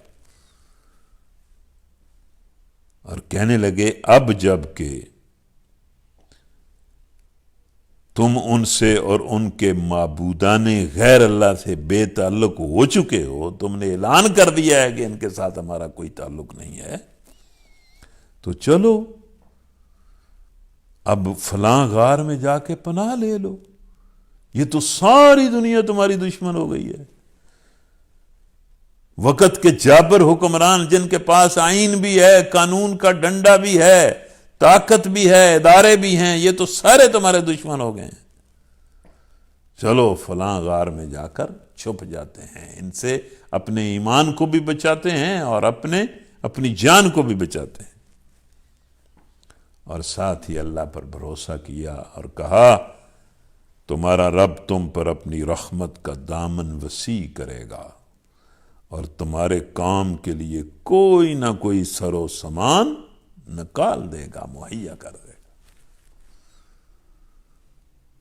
اور کہنے لگے اب جب کہ تم ان سے اور ان کے معبودان غیر اللہ سے بے تعلق ہو چکے ہو، تم نے اعلان کر دیا ہے کہ ان کے ساتھ ہمارا کوئی تعلق نہیں ہے، تو چلو اب فلاں غار میں جا کے پناہ لے لو، یہ تو ساری دنیا تمہاری دشمن ہو گئی ہے۔ وقت کے جابر حکمران جن کے پاس آئین بھی ہے، قانون کا ڈنڈا بھی ہے، طاقت بھی ہے، ادارے بھی ہیں، یہ تو سارے تمہارے دشمن ہو گئے ہیں۔ چلو فلاں غار میں جا کر چھپ جاتے ہیں، ان سے اپنے ایمان کو بھی بچاتے ہیں اور اپنی جان کو بھی بچاتے ہیں۔ اور ساتھ ہی اللہ پر بھروسہ کیا اور کہا تمہارا رب تم پر اپنی رحمت کا دامن وسیع کرے گا اور تمہارے کام کے لیے کوئی نہ کوئی سر و سامان نکال دے گا، مہیا کر دے گا۔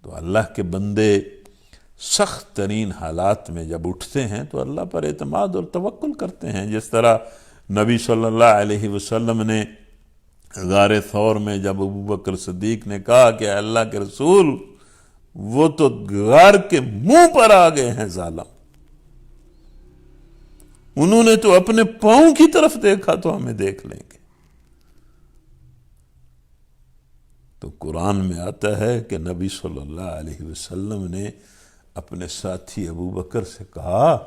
تو اللہ کے بندے سخت ترین حالات میں جب اٹھتے ہیں تو اللہ پر اعتماد اور توکل کرتے ہیں، جس طرح نبی صلی اللہ علیہ وسلم نے غار ثور میں جب ابوبکر صدیق نے کہا کہ اللہ کے رسول وہ تو غار کے منہ پر آ گئے ہیں ظالم، انہوں نے تو اپنے پاؤں کی طرف دیکھا تو ہمیں دیکھ لیں گے۔ تو قرآن میں آتا ہے کہ نبی صلی اللہ علیہ وسلم نے اپنے ساتھی ابوبکر سے کہا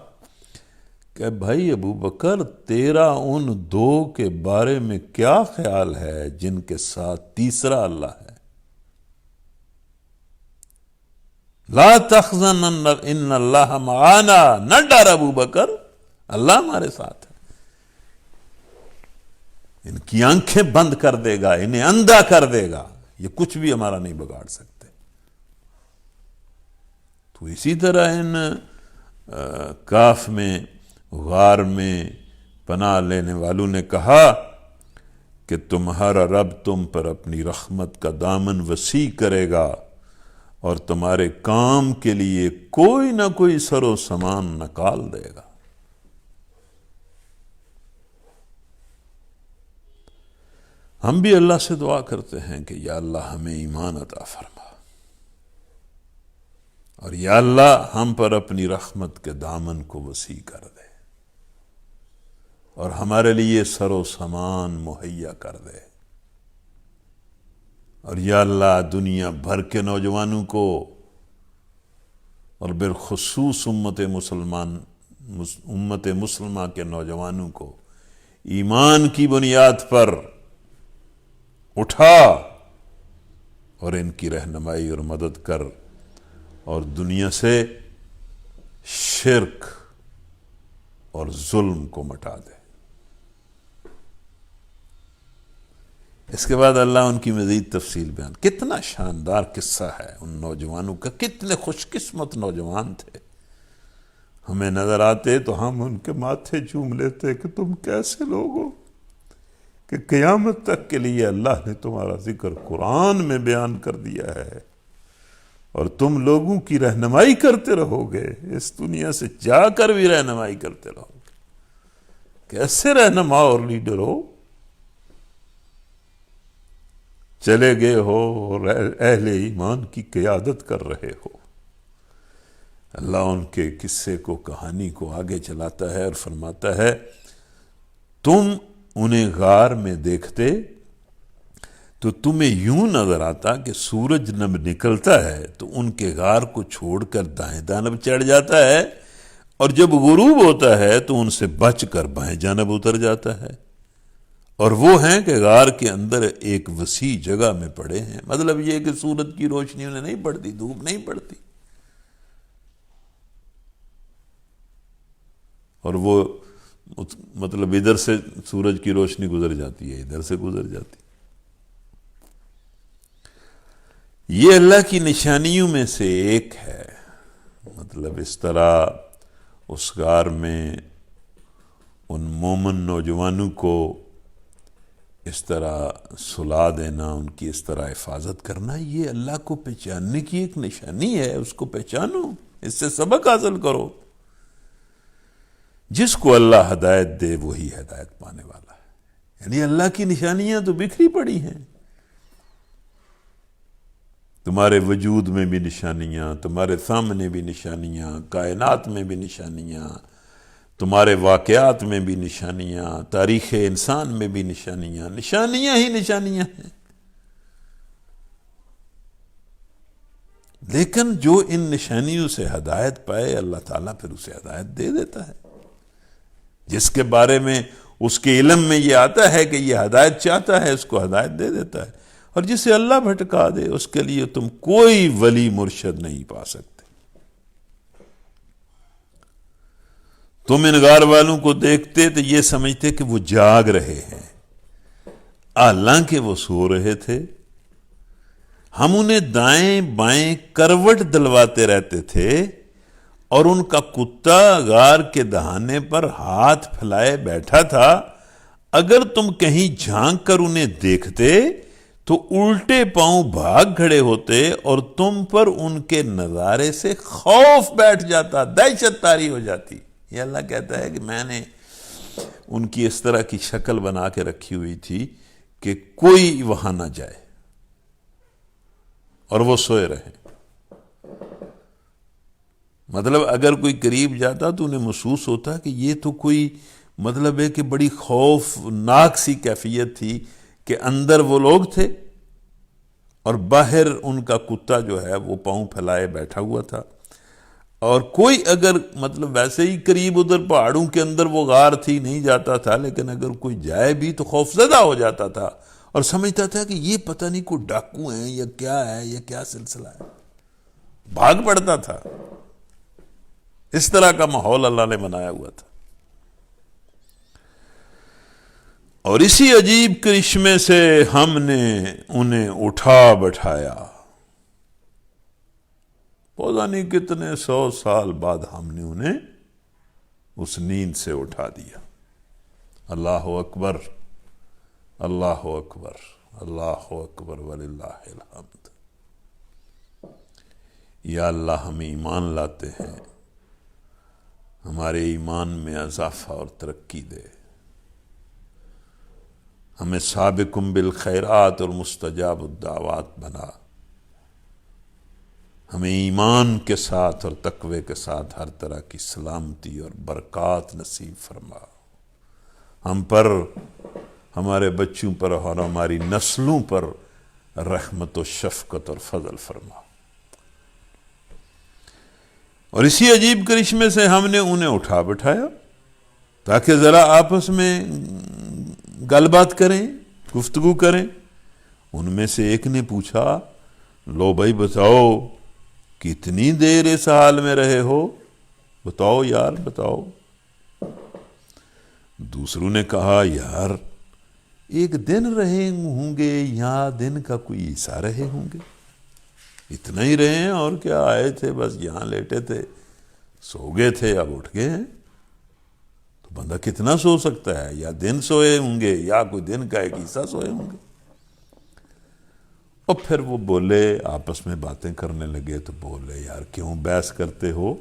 کہ بھائی ابوبکر تیرا ان دو کے بارے میں کیا خیال ہے جن کے ساتھ تیسرا اللہ ہے؟ لا تحزن ان اللہ معانا، نہ ڈر ابوبکر، اللہ ہمارے ساتھ ہے۔ ان کی آنکھیں بند کر دے گا، انہیں اندھا کر دے گا، یہ کچھ بھی ہمارا نہیں بگاڑ سکتے۔ تو اسی طرح ان کاف میں غار میں پناہ لینے والوں نے کہا کہ تمہارا رب تم پر اپنی رحمت کا دامن وسیع کرے گا اور تمہارے کام کے لیے کوئی نہ کوئی سر و سامان نکال دے گا۔ ہم بھی اللہ سے دعا کرتے ہیں کہ یا اللہ ہمیں ایمان عطا فرما، اور یا اللہ ہم پر اپنی رحمت کے دامن کو وسیع کر دے اور ہمارے لیے سر و سامان مہیا کر دے، اور یا اللہ دنیا بھر کے نوجوانوں کو اور بالخصوص امت مسلمہ کے نوجوانوں کو ایمان کی بنیاد پر اٹھا اور ان کی رہنمائی اور مدد کر اور دنیا سے شرک اور ظلم کو مٹا دے۔ اس کے بعد اللہ ان کی مزید تفصیل بیان، کتنا شاندار قصہ ہے ان نوجوانوں کا، کتنے خوش قسمت نوجوان تھے۔ ہمیں نظر آتے تو ہم ان کے ماتھے چوم لیتے کہ تم کیسے لوگ ہو کہ قیامت تک کے لیے اللہ نے تمہارا ذکر قرآن میں بیان کر دیا ہے اور تم لوگوں کی رہنمائی کرتے رہو گے، اس دنیا سے جا کر بھی رہنمائی کرتے رہو گے۔ کیسے رہنما اور لیڈر ہو، چلے گئے ہو اور اہل ایمان کی قیادت کر رہے ہو۔ اللہ ان کے قصے کو، کہانی کو آگے چلاتا ہے اور فرماتا ہے تم انہیں غار میں دیکھتے تو تمہیں یوں نظر آتا کہ سورج جب نکلتا ہے تو ان کے غار کو چھوڑ کر دائیں جانب چڑھ جاتا ہے، اور جب غروب ہوتا ہے تو ان سے بچ کر بائیں جانب اتر جاتا ہے، اور وہ ہیں کہ غار کے اندر ایک وسیع جگہ میں پڑے ہیں۔ مطلب یہ کہ سورج کی روشنی انہیں نہیں پڑتی، دھوپ نہیں پڑتی، اور وہ مطلب ادھر سے سورج کی روشنی گزر جاتی ہے، ادھر سے گزر جاتی۔ یہ اللہ کی نشانیوں میں سے ایک ہے۔ مطلب اس طرح اس غار میں ان مومن نوجوانوں کو اس طرح سلا دینا، ان کی اس طرح حفاظت کرنا، یہ اللہ کو پہچاننے کی ایک نشانی ہے۔ اس کو پہچانو، اس سے سبق حاصل کرو۔ جس کو اللہ ہدایت دے وہی ہدایت پانے والا ہے۔ یعنی اللہ کی نشانیاں تو بکھری پڑی ہیں، تمہارے وجود میں بھی نشانیاں، تمہارے سامنے بھی نشانیاں، کائنات میں بھی نشانیاں، تمہارے واقعات میں بھی نشانیاں، تاریخ انسان میں بھی نشانیاں، نشانیاں ہی نشانیاں ہیں۔ لیکن جو ان نشانیوں سے ہدایت پائے، اللہ تعالیٰ پھر اسے ہدایت دے دیتا ہے۔ جس کے بارے میں اس کے علم میں یہ آتا ہے کہ یہ ہدایت چاہتا ہے، اس کو ہدایت دے دیتا ہے، اور جسے اللہ بھٹکا دے اس کے لیے تم کوئی ولی مرشد نہیں پا سکتے۔ تم ان غار والوں کو دیکھتے تو یہ سمجھتے کہ وہ جاگ رہے ہیں، حالانکہ وہ سو رہے تھے۔ ہم انہیں دائیں بائیں کروٹ دلواتے رہتے تھے، اور ان کا کتا غار کے دہانے پر ہاتھ پھیلائے بیٹھا تھا۔ اگر تم کہیں جھانک کر انہیں دیکھتے تو الٹے پاؤں بھاگ کھڑے ہوتے، اور تم پر ان کے نظارے سے خوف بیٹھ جاتا، دہشت طاری ہو جاتی۔ یہ اللہ کہتا ہے کہ میں نے ان کی اس طرح کی شکل بنا کے رکھی ہوئی تھی کہ کوئی وہاں نہ جائے، اور وہ سوئے رہے۔ مطلب اگر کوئی قریب جاتا تو انہیں محسوس ہوتا کہ یہ تو کوئی مطلب ہے کہ بڑی خوفناک سی کیفیت تھی کہ اندر وہ لوگ تھے اور باہر ان کا کتا جو ہے وہ پاؤں پھیلائے بیٹھا ہوا تھا۔ اور کوئی اگر مطلب ویسے ہی قریب ادھر پہاڑوں کے اندر وہ غار تھی نہیں جاتا تھا، لیکن اگر کوئی جائے بھی تو خوف زدہ ہو جاتا تھا اور سمجھتا تھا کہ یہ پتہ نہیں کوئی ڈاکو ہیں یا کیا ہے، یہ کیا سلسلہ ہے، بھاگ پڑتا تھا۔ اس طرح کا ماحول اللہ نے بنایا ہوا تھا۔ اور اسی عجیب کرشمے سے ہم نے انہیں اٹھا بٹھایا، پتہ نہیں کتنے 100 سال بعد ہم نے انہیں اس نیند سے اٹھا دیا۔ اللہ اکبر، اللہ اکبر، اللہ اکبر وللہ الحمد۔ یا اللہ ہم ایمان لاتے ہیں، ہمارے ایمان میں اضافہ اور ترقی دے، ہمیں سابقم بالخیرات اور مستجاب الدعوات بنا، ہمیں ایمان کے ساتھ اور تقوی کے ساتھ ہر طرح کی سلامتی اور برکات نصیب فرما، ہم پر، ہمارے بچوں پر اور ہماری نسلوں پر رحمت و شفقت اور فضل فرما۔ اور اسی عجیب کرشمے سے ہم نے انہیں اٹھا بٹھایا تاکہ ذرا آپس میں گل بات کریں، گفتگو کریں۔ ان میں سے ایک نے پوچھا، لو بھائی بتاؤ کتنی دیر اس حال میں رہے ہو، بتاؤ یار بتاؤ۔ دوسروں نے کہا، یار ایک دن رہے ہوں گے یا دن کا کوئی حصہ رہے ہوں گے، اتنا ہی رہے ہیں، اور کیا، آئے تھے بس یہاں لیٹے تھے، سو گئے تھے، اب اٹھ گئے ہیں۔ تو بندہ کتنا سو سکتا ہے، یا دن سوئے ہوں گے یا کوئی دن کا ایک حصہ سوئے ہوں گے۔ اور پھر وہ بولے، آپس میں باتیں کرنے لگے تو بولے، یار کیوں بحث کرتے ہو،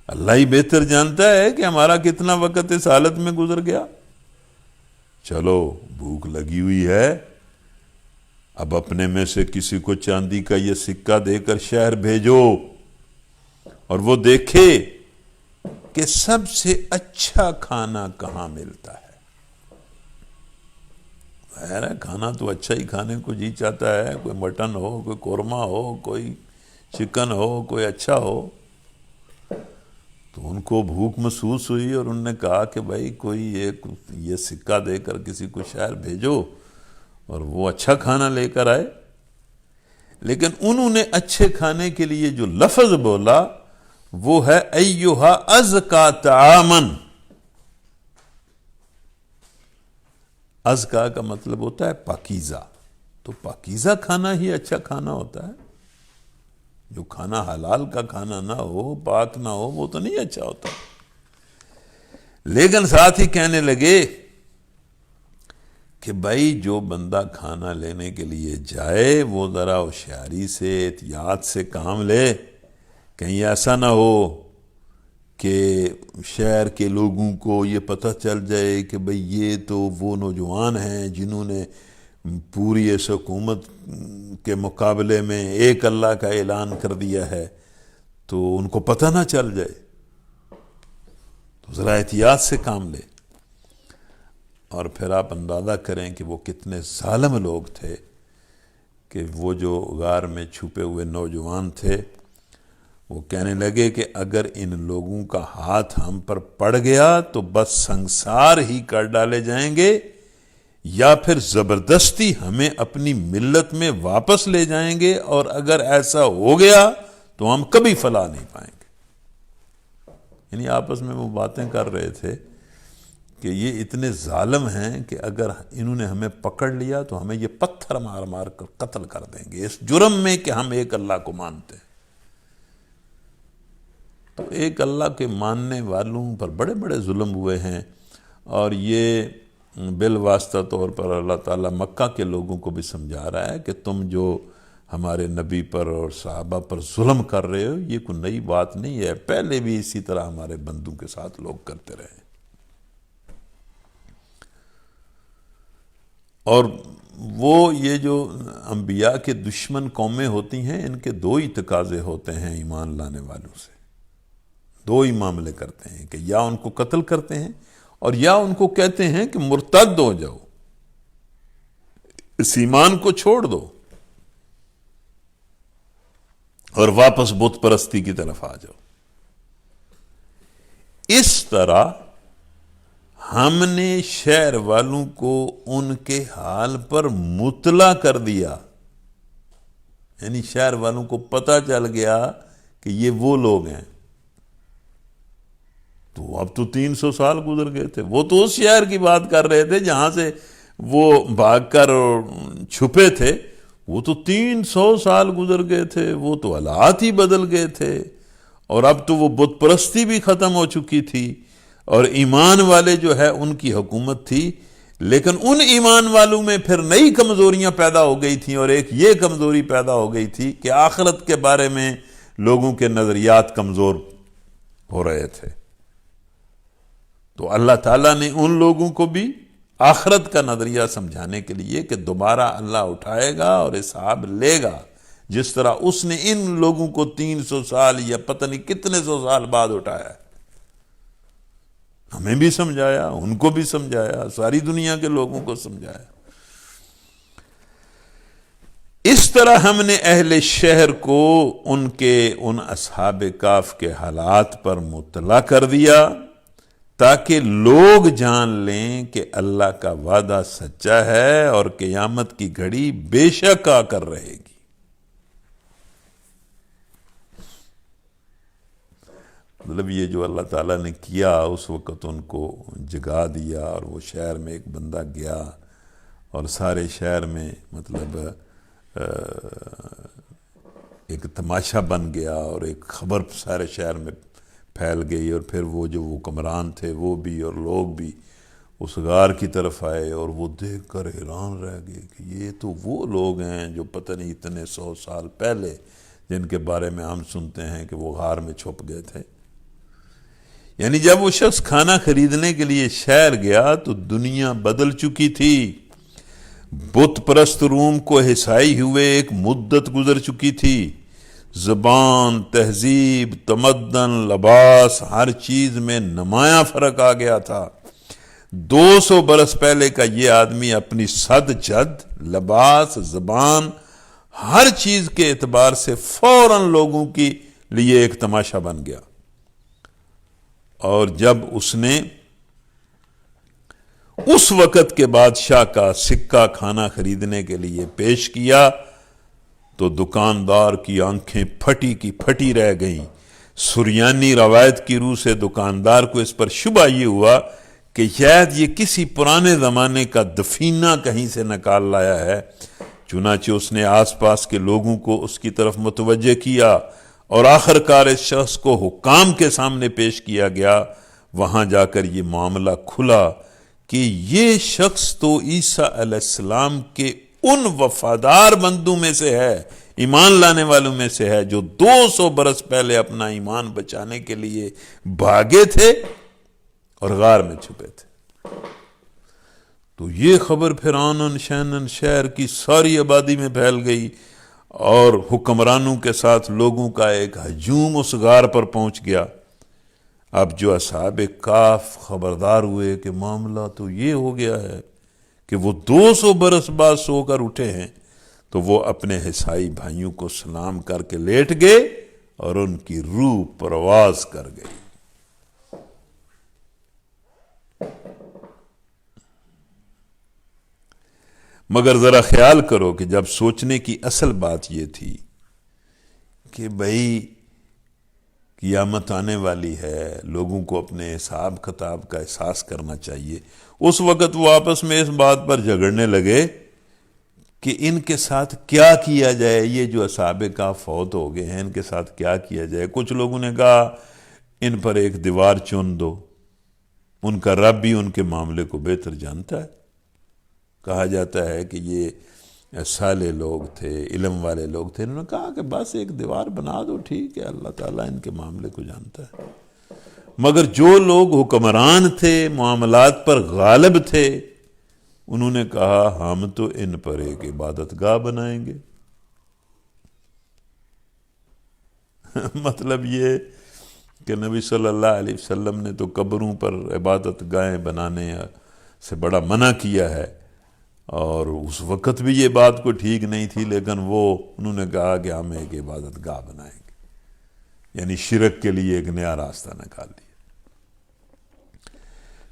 اللہ ہی بہتر جانتا ہے کہ ہمارا کتنا وقت اس حالت میں گزر گیا۔ چلو بھوک لگی ہوئی ہے، اب اپنے میں سے کسی کو چاندی کا یہ سکہ دے کر شہر بھیجو، اور وہ دیکھے کہ سب سے اچھا کھانا کہاں ملتا ہے۔ ہے کھانا تو اچھا ہی کھانے کو جی چاہتا ہے، کوئی مٹن ہو، کوئی قورمہ ہو، کوئی چکن ہو، کوئی اچھا ہو۔ تو ان کو بھوک محسوس ہوئی اور انہوں نے کہا کہ بھائی کوئی یہ سکہ دے کر کسی کو شہر بھیجو اور وہ اچھا کھانا لے کر آئے۔ لیکن انہوں نے اچھے کھانے کے لیے جو لفظ بولا وہ ہے ایہا ازکا طعامن۔ ازکا کا مطلب ہوتا ہے پاکیزہ، تو پاکیزہ کھانا ہی اچھا کھانا ہوتا ہے۔ جو کھانا حلال کا کھانا نہ ہو، پاک نہ ہو، وہ تو نہیں اچھا ہوتا۔ لیکن ساتھ ہی کہنے لگے کہ بھائی جو بندہ کھانا لینے کے لیے جائے وہ ذرا ہوشیاری سے، احتیاط سے کام لے، کہیں ایسا نہ ہو کہ شہر کے لوگوں کو یہ پتہ چل جائے کہ بھئی یہ تو وہ نوجوان ہیں جنہوں نے پوری اس حکومت کے مقابلے میں ایک اللہ کا اعلان کر دیا ہے تو ان کو پتہ نہ چل جائے، تو ذرا احتیاط سے کام لے۔ اور پھر آپ اندازہ کریں کہ وہ کتنے ظالم لوگ تھے کہ وہ جو غار میں چھپے ہوئے نوجوان تھے وہ کہنے لگے کہ اگر ان لوگوں کا ہاتھ ہم پر پڑ گیا تو بس سنسار ہی کر ڈالے جائیں گے، یا پھر زبردستی ہمیں اپنی ملت میں واپس لے جائیں گے، اور اگر ایسا ہو گیا تو ہم کبھی فلاح نہیں پائیں گے۔ یعنی آپس میں وہ باتیں کر رہے تھے کہ یہ اتنے ظالم ہیں کہ اگر انہوں نے ہمیں پکڑ لیا تو ہمیں یہ پتھر مار مار کر قتل کر دیں گے اس جرم میں کہ ہم ایک اللہ کو مانتے ہیں۔ تو ایک اللہ کے ماننے والوں پر بڑے بڑے ظلم ہوئے ہیں، اور یہ بالواسطہ طور پر اللہ تعالیٰ مکہ کے لوگوں کو بھی سمجھا رہا ہے کہ تم جو ہمارے نبی پر اور صحابہ پر ظلم کر رہے ہو یہ کوئی نئی بات نہیں ہے، پہلے بھی اسی طرح ہمارے بندوں کے ساتھ لوگ کرتے رہے۔ اور وہ یہ جو انبیاء کے دشمن قومیں ہوتی ہیں ان کے دو ہی تقاضے ہوتے ہیں ایمان لانے والوں سے، دو ہی معاملے کرتے ہیں کہ یا ان کو قتل کرتے ہیں اور یا ان کو کہتے ہیں کہ مرتد ہو جاؤ، اس ایمان کو چھوڑ دو اور واپس بت پرستی کی طرف آ جاؤ۔ اس طرح ہم نے شہر والوں کو ان کے حال پر مطلع کر دیا، یعنی شہر والوں کو پتہ چل گیا کہ یہ وہ لوگ ہیں۔ تو اب تو 300 سال گزر گئے تھے، وہ تو اس شہر کی بات کر رہے تھے جہاں سے وہ بھاگ کر چھپے تھے، وہ تو 300 سال گزر گئے تھے، وہ تو حالات ہی بدل گئے تھے، اور اب تو وہ بت پرستی بھی ختم ہو چکی تھی، اور ایمان والے جو ہے ان کی حکومت تھی۔ لیکن ان ایمان والوں میں پھر نئی کمزوریاں پیدا ہو گئی تھیں، اور ایک یہ کمزوری پیدا ہو گئی تھی کہ آخرت کے بارے میں لوگوں کے نظریات کمزور ہو رہے تھے۔ تو اللہ تعالیٰ نے ان لوگوں کو بھی آخرت کا نظریہ سمجھانے کے لیے کہ دوبارہ اللہ اٹھائے گا اور حساب لے گا، جس طرح اس نے ان لوگوں کو 300 سال یا پتہ نہیں کتنے سو سال بعد اٹھایا ہے، ہمیں بھی سمجھایا، ان کو بھی سمجھایا، ساری دنیا کے لوگوں کو سمجھایا۔ اس طرح ہم نے اہل شہر کو ان کے ان اصحاب کہف کے حالات پر مطلع کر دیا تاکہ لوگ جان لیں کہ اللہ کا وعدہ سچا ہے اور قیامت کی گھڑی بے شک آ کر رہے گی۔ مطلب یہ جو اللہ تعالیٰ نے کیا اس وقت ان کو جگا دیا، اور وہ شہر میں ایک بندہ گیا اور سارے شہر میں مطلب ایک تماشا بن گیا، اور ایک خبر سارے شہر میں پھیل گئی، اور پھر وہ جو حکمران تھے وہ بھی اور لوگ بھی اس غار کی طرف آئے، اور وہ دیکھ کر حیران رہ گئے کہ یہ تو وہ لوگ ہیں جو پتہ نہیں اتنے 100 سال پہلے جن کے بارے میں ہم سنتے ہیں کہ وہ غار میں چھپ گئے تھے۔ یعنی جب وہ شخص کھانا خریدنے کے لیے شہر گیا تو دنیا بدل چکی تھی، بت پرست روم کو عیسائی ہوئے ایک مدت گزر چکی تھی، زبان، تہذیب، تمدن، لباس، ہر چیز میں نمایاں فرق آ گیا تھا۔ 200 برس پہلے کا یہ آدمی اپنی صد جد، لباس، زبان، ہر چیز کے اعتبار سے فوراً لوگوں کے لیے ایک تماشا بن گیا۔ اور جب اس نے اس وقت کے بادشاہ کا سکہ کھانا خریدنے کے لیے پیش کیا تو دکاندار کی آنکھیں پھٹی کی پھٹی رہ گئیں۔ سریانی روایت کی روح سے دکاندار کو اس پر شبہ یہ ہوا کہ شاید یہ کسی پرانے زمانے کا دفینہ کہیں سے نکال لایا ہے، چنانچہ اس نے آس پاس کے لوگوں کو اس کی طرف متوجہ کیا، اور آخر کار اس شخص کو حکام کے سامنے پیش کیا گیا۔ وہاں جا کر یہ معاملہ کھلا کہ یہ شخص تو عیسیٰ علیہ السلام کے ان وفادار بندوں میں سے ہے، ایمان لانے والوں میں سے ہے، جو 200 برس پہلے اپنا ایمان بچانے کے لیے بھاگے تھے اور غار میں چھپے تھے۔ تو یہ خبر پھر آنن شینن شہر کی ساری آبادی میں پھیل گئی، اور حکمرانوں کے ساتھ لوگوں کا ایک ہجوم اس غار پر پہنچ گیا۔ اب جو اصحاب کہف خبردار ہوئے کہ معاملہ تو یہ ہو گیا ہے کہ وہ 200 برس بعد سو کر اٹھے ہیں، تو وہ اپنے عیسائی بھائیوں کو سلام کر کے لیٹ گئے اور ان کی روح پرواز کر گئی۔ مگر ذرا خیال کرو کہ جب سوچنے کی اصل بات یہ تھی کہ بھئی قیامت آنے والی ہے، لوگوں کو اپنے حساب کتاب کا احساس کرنا چاہیے، اس وقت وہ آپس میں اس بات پر جھگڑنے لگے کہ ان کے ساتھ کیا کیا جائے، یہ جو اصحاب کہف فوت ہو گئے ہیں ان کے ساتھ کیا کیا جائے۔ کچھ لوگوں نے کہا ان پر ایک دیوار چن دو، ان کا رب بھی ان کے معاملے کو بہتر جانتا ہے۔ کہا جاتا ہے کہ یہ صالح لوگ تھے، علم والے لوگ تھے، انہوں نے کہا کہ بس ایک دیوار بنا دو، ٹھیک ہے، اللہ تعالیٰ ان کے معاملے کو جانتا ہے۔ مگر جو لوگ حکمران تھے، معاملات پر غالب تھے، انہوں نے کہا ہم تو ان پر ایک عبادت گاہ بنائیں گے۔ مطلب یہ کہ نبی صلی اللہ علیہ وسلم نے تو قبروں پر عبادت گاہیں بنانے سے بڑا منع کیا ہے، اور اس وقت بھی یہ بات کو ٹھیک نہیں تھی، لیکن انہوں نے کہا کہ ہم ایک عبادت گاہ بنائیں گے، یعنی شرک کے لیے ایک نیا راستہ نکال دیا۔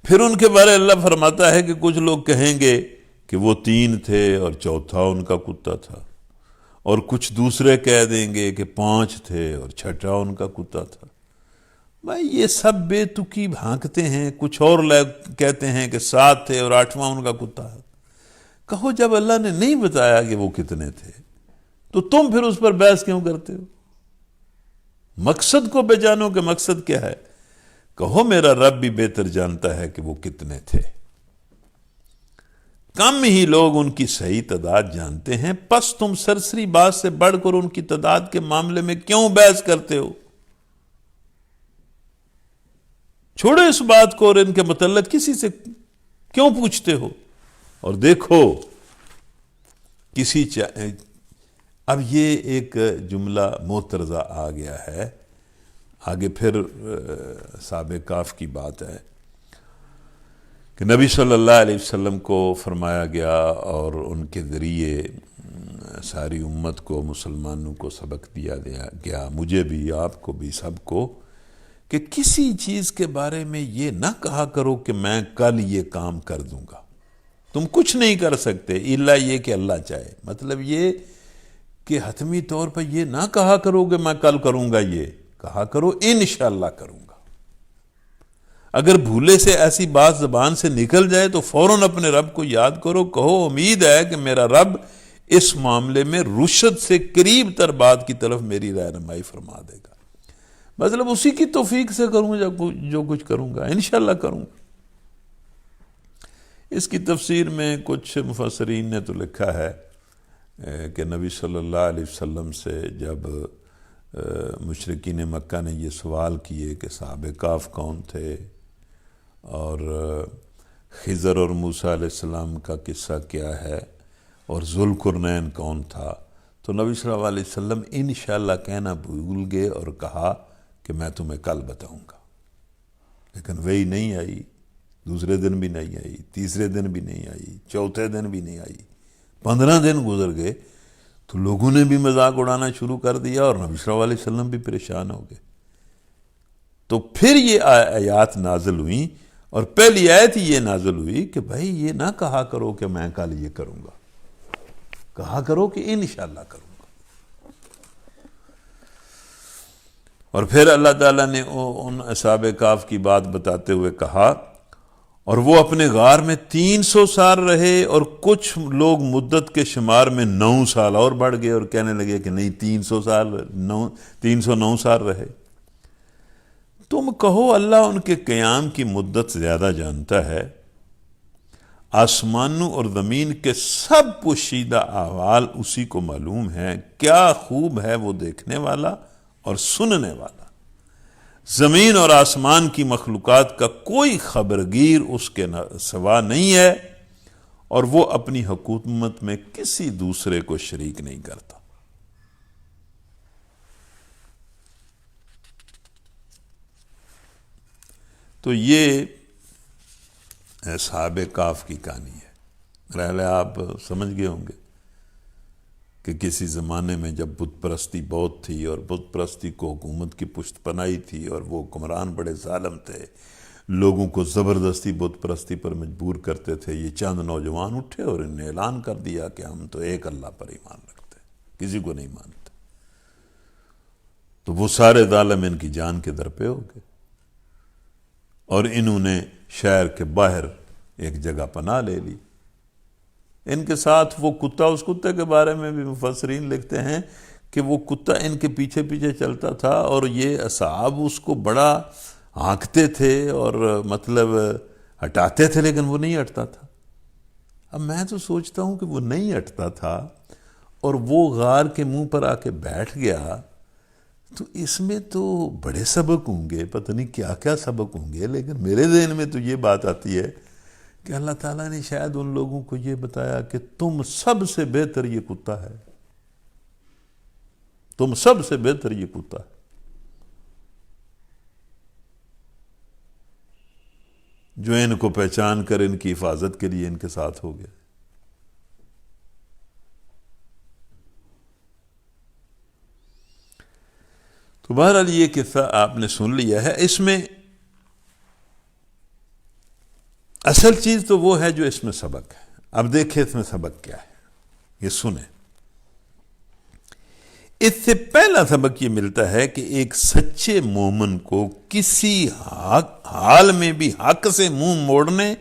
پھر ان کے بارے اللہ فرماتا ہے کہ کچھ لوگ کہیں گے کہ وہ 3 تھے اور چوتھا ان کا کتا تھا، اور کچھ دوسرے کہہ دیں گے کہ 5 تھے اور چھٹا ان کا کتا تھا۔ بھائی یہ سب بے تکی بھانکتے ہیں، کچھ اور لوگ کہتے ہیں کہ 7 تھے اور 8واں ان کا کتا ہے۔ کہو جب اللہ نے نہیں بتایا کہ وہ کتنے تھے تو تم پھر اس پر بحث کیوں کرتے ہو؟ مقصد کو پہچانو کہ مقصد کیا ہے۔ کہو میرا رب بھی بہتر جانتا ہے کہ وہ کتنے تھے۔ کم ہی لوگ ان کی صحیح تعداد جانتے ہیں، پس تم سرسری بات سے بڑھ کر ان کی تعداد کے معاملے میں کیوں بحث کرتے ہو؟ چھوڑو اس بات کو اور ان کے متعلق کسی سے کیوں پوچھتے ہو؟ اور دیکھو اب یہ ایک جملہ معترضہ آ گیا ہے، آگے پھر اصحاب کہف کی بات ہے کہ نبی صلی اللہ علیہ وسلم کو فرمایا گیا اور ان کے ذریعے ساری امت کو، مسلمانوں کو سبق دیا گیا، مجھے بھی، آپ کو بھی، سب کو، کہ کسی چیز کے بارے میں یہ نہ کہا کرو کہ میں کل یہ کام کر دوں گا۔ تم کچھ نہیں کر سکتے الا یہ کہ اللہ چاہے۔ مطلب یہ کہ حتمی طور پر یہ نہ کہا کرو کہ میں کل کروں گا، یہ کہا کرو انشاءاللہ کروں گا۔ اگر بھولے سے ایسی بات زبان سے نکل جائے تو فوراً اپنے رب کو یاد کرو، کہو امید ہے کہ میرا رب اس معاملے میں رشد سے قریب تر بات کی طرف میری رہنمائی فرما دے گا۔ مطلب اسی کی توفیق سے کروں گا جو کچھ کروں گا، انشاءاللہ کروں گا۔ اس کی تفسیر میں کچھ مفسرین نے تو لکھا ہے کہ نبی صلی اللہ علیہ وسلم سے جب مشرکین مکہ نے یہ سوال کیے کہ اصحاب کہف کون تھے اور خضر اور موسیٰ علیہ السلام کا قصہ کیا ہے اور ذوالقرنین کون تھا، تو نبی صلی اللہ علیہ وسلم انشاءاللہ کہنا بھول گئے اور کہا کہ میں تمہیں کل بتاؤں گا۔ لیکن وہی نہیں آئی، دوسرے دن بھی نہیں آئی، تیسرے دن بھی نہیں آئی، چوتھے دن بھی نہیں آئی، 15 دن گزر گئے تو لوگوں نے بھی مذاق اڑانا شروع کر دیا اور نبی صلی اللہ علیہ وسلم بھی پریشان ہو گئے۔ تو پھر یہ آیات نازل ہوئیں، اور پہلی آیت یہ نازل ہوئی کہ بھائی یہ نہ کہا کرو کہ میں کل یہ کروں گا، کہا کرو کہ انشاءاللہ کروں گا۔ اور پھر اللہ تعالیٰ نے ان اصحاب کہف کی بات بتاتے ہوئے کہا، اور وہ اپنے غار میں 300 سال رہے، اور کچھ لوگ مدت کے شمار میں 9 سال اور بڑھ گئے اور کہنے لگے کہ نہیں 309 سال رہے۔ تم کہو اللہ ان کے قیام کی مدت زیادہ جانتا ہے، آسمانوں اور زمین کے سب پوشیدہ احوال اسی کو معلوم ہے، کیا خوب ہے وہ دیکھنے والا اور سننے والا۔ زمین اور آسمان کی مخلوقات کا کوئی خبرگیر اس کے سوا نہیں ہے، اور وہ اپنی حکومت میں کسی دوسرے کو شریک نہیں کرتا۔ تو یہ اصحاب کہف کی کہانی ہے۔ رہلے آپ سمجھ گئے ہوں گے کہ کسی زمانے میں جب بت پرستی بہت تھی اور بت پرستی کو حکومت کی پشت پناہی تھی اور وہ حکمران بڑے ظالم تھے، لوگوں کو زبردستی بت پرستی پر مجبور کرتے تھے، یہ چند نوجوان اٹھے اور انہوں نے اعلان کر دیا کہ ہم تو ایک اللہ پر ایمان رکھتے ہیں، کسی کو نہیں مانتے۔ تو وہ سارے ظالم ان کی جان کے در پہ ہو گئے اور انہوں نے شہر کے باہر ایک جگہ پناہ لے لی۔ ان کے ساتھ وہ کتا، اس کتے کے بارے میں بھی مفسرین لکھتے ہیں کہ وہ کتا ان کے پیچھے پیچھے چلتا تھا اور یہ اصحاب اس کو بڑا ہانکتے تھے اور مطلب ہٹاتے تھے، لیکن وہ نہیں ہٹتا تھا۔ اب میں تو سوچتا ہوں کہ وہ نہیں ہٹتا تھا اور وہ غار کے منہ پر آ کے بیٹھ گیا، تو اس میں تو بڑے سبق ہوں گے، پتہ نہیں کیا کیا سبق ہوں گے، لیکن میرے ذہن میں تو یہ بات آتی ہے کہ اللہ تعالیٰ نے شاید ان لوگوں کو یہ بتایا کہ تم سب سے بہتر یہ کتا ہے، تم سب سے بہتر یہ کتا ہے، جو ان کو پہچان کر ان کی حفاظت کے لیے ان کے ساتھ ہو گیا۔ تو بہرحال یہ قصہ آپ نے سن لیا ہے۔ اس میں اصل چیز تو وہ ہے جو اس میں سبق ہے۔ اب دیکھیں اس میں سبق کیا ہے، یہ سنیں۔ اس سے پہلا سبق یہ ملتا ہے کہ ایک سچے مومن کو کسی حال میں بھی حق سے منہ موڑنے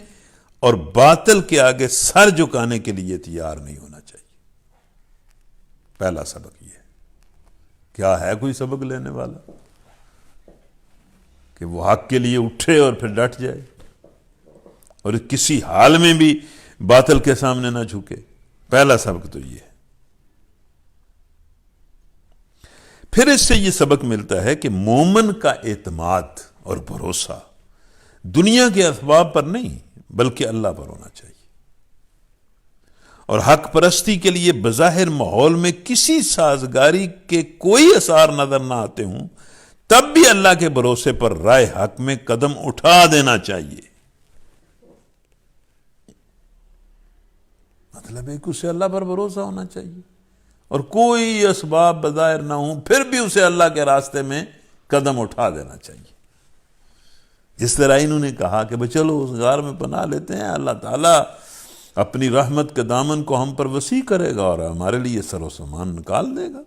اور باطل کے آگے سر جھکانے کے لیے تیار نہیں ہونا چاہیے۔ پہلا سبق یہ ہے۔ کیا ہے کوئی سبق لینے والا کہ وہ حق کے لیے اٹھے اور پھر ڈٹ جائے اور کسی حال میں بھی باطل کے سامنے نہ جھکے؟ پہلا سبق تو یہ ہے۔ پھر اس سے یہ سبق ملتا ہے کہ مومن کا اعتماد اور بھروسہ دنیا کے اسباب پر نہیں بلکہ اللہ پر ہونا چاہیے، اور حق پرستی کے لیے بظاہر ماحول میں کسی سازگاری کے کوئی اثار نظر نہ آتے ہوں تب بھی اللہ کے بھروسے پر رائے حق میں قدم اٹھا دینا چاہیے۔ مطلب ایک اسے اللہ پر بھروسہ ہونا چاہیے اور کوئی اسباب بظاہر نہ ہوں پھر بھی اسے اللہ کے راستے میں قدم اٹھا دینا چاہیے۔ جس طرح انہوں نے کہا کہ بھئی چلو اس غار میں پناہ لیتے ہیں، اللہ تعالیٰ اپنی رحمت کے دامن کو ہم پر وسیع کرے گا اور ہمارے لیے سر و سامان نکال دے گا۔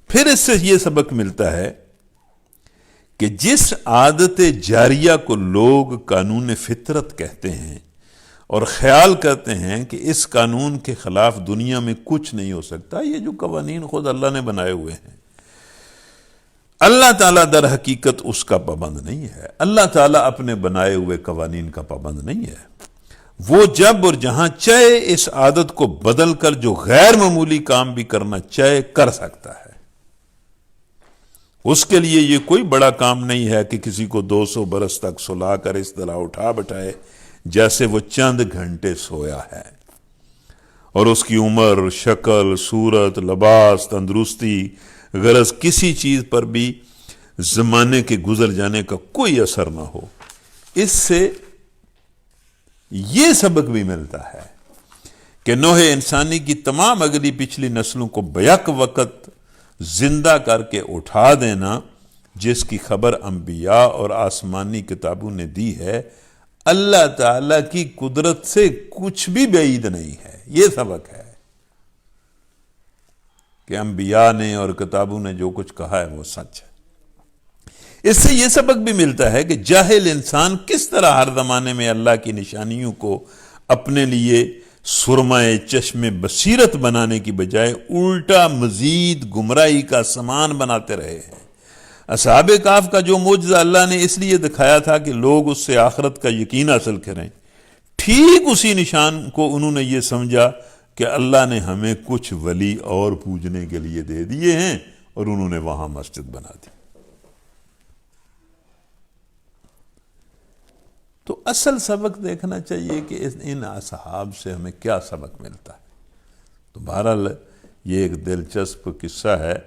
پھر اس سے یہ سبق ملتا ہے کہ جس عادت جاریہ کو لوگ قانون فطرت کہتے ہیں اور خیال کرتے ہیں کہ اس قانون کے خلاف دنیا میں کچھ نہیں ہو سکتا، یہ جو قوانین خود اللہ نے بنائے ہوئے ہیں، اللہ تعالیٰ در حقیقت اس کا پابند نہیں ہے۔ اللہ تعالیٰ اپنے بنائے ہوئے قوانین کا پابند نہیں ہے۔ وہ جب اور جہاں چاہے اس عادت کو بدل کر جو غیر معمولی کام بھی کرنا چاہے کر سکتا ہے۔ اس کے لیے یہ کوئی بڑا کام نہیں ہے کہ کسی کو 200 برس تک سلا کر اس طرح اٹھا بٹھائے جیسے وہ چند گھنٹے سویا ہے، اور اس کی عمر، شکل، صورت، لباس، تندرستی، غرض کسی چیز پر بھی زمانے کے گزر جانے کا کوئی اثر نہ ہو۔ اس سے یہ سبق بھی ملتا ہے کہ نوح انسانی کی تمام اگلی پچھلی نسلوں کو بیک وقت زندہ کر کے اٹھا دینا، جس کی خبر انبیاء اور آسمانی کتابوں نے دی ہے، اللہ تعالی کی قدرت سے کچھ بھی بعید نہیں ہے۔ یہ سبق ہے کہ انبیاء نے اور کتابوں نے جو کچھ کہا ہے وہ سچ ہے۔ اس سے یہ سبق بھی ملتا ہے کہ جاہل انسان کس طرح ہر زمانے میں اللہ کی نشانیوں کو اپنے لیے سرمائے چشم بصیرت بنانے کی بجائے الٹا مزید گمراہی کا سامان بناتے رہے ہیں۔ اصحاب کہف کا جو معجزہ اللہ نے اس لیے دکھایا تھا کہ لوگ اس سے آخرت کا یقین حاصل کریں، ٹھیک اسی نشان کو انہوں نے یہ سمجھا کہ اللہ نے ہمیں کچھ ولی اور پوجنے کے لیے دے دیے ہیں، اور انہوں نے وہاں مسجد بنا دی۔ تو اصل سبق دیکھنا چاہیے کہ ان اصحاب سے ہمیں کیا سبق ملتا ہے۔ تو بہرحال یہ ایک دلچسپ قصہ ہے،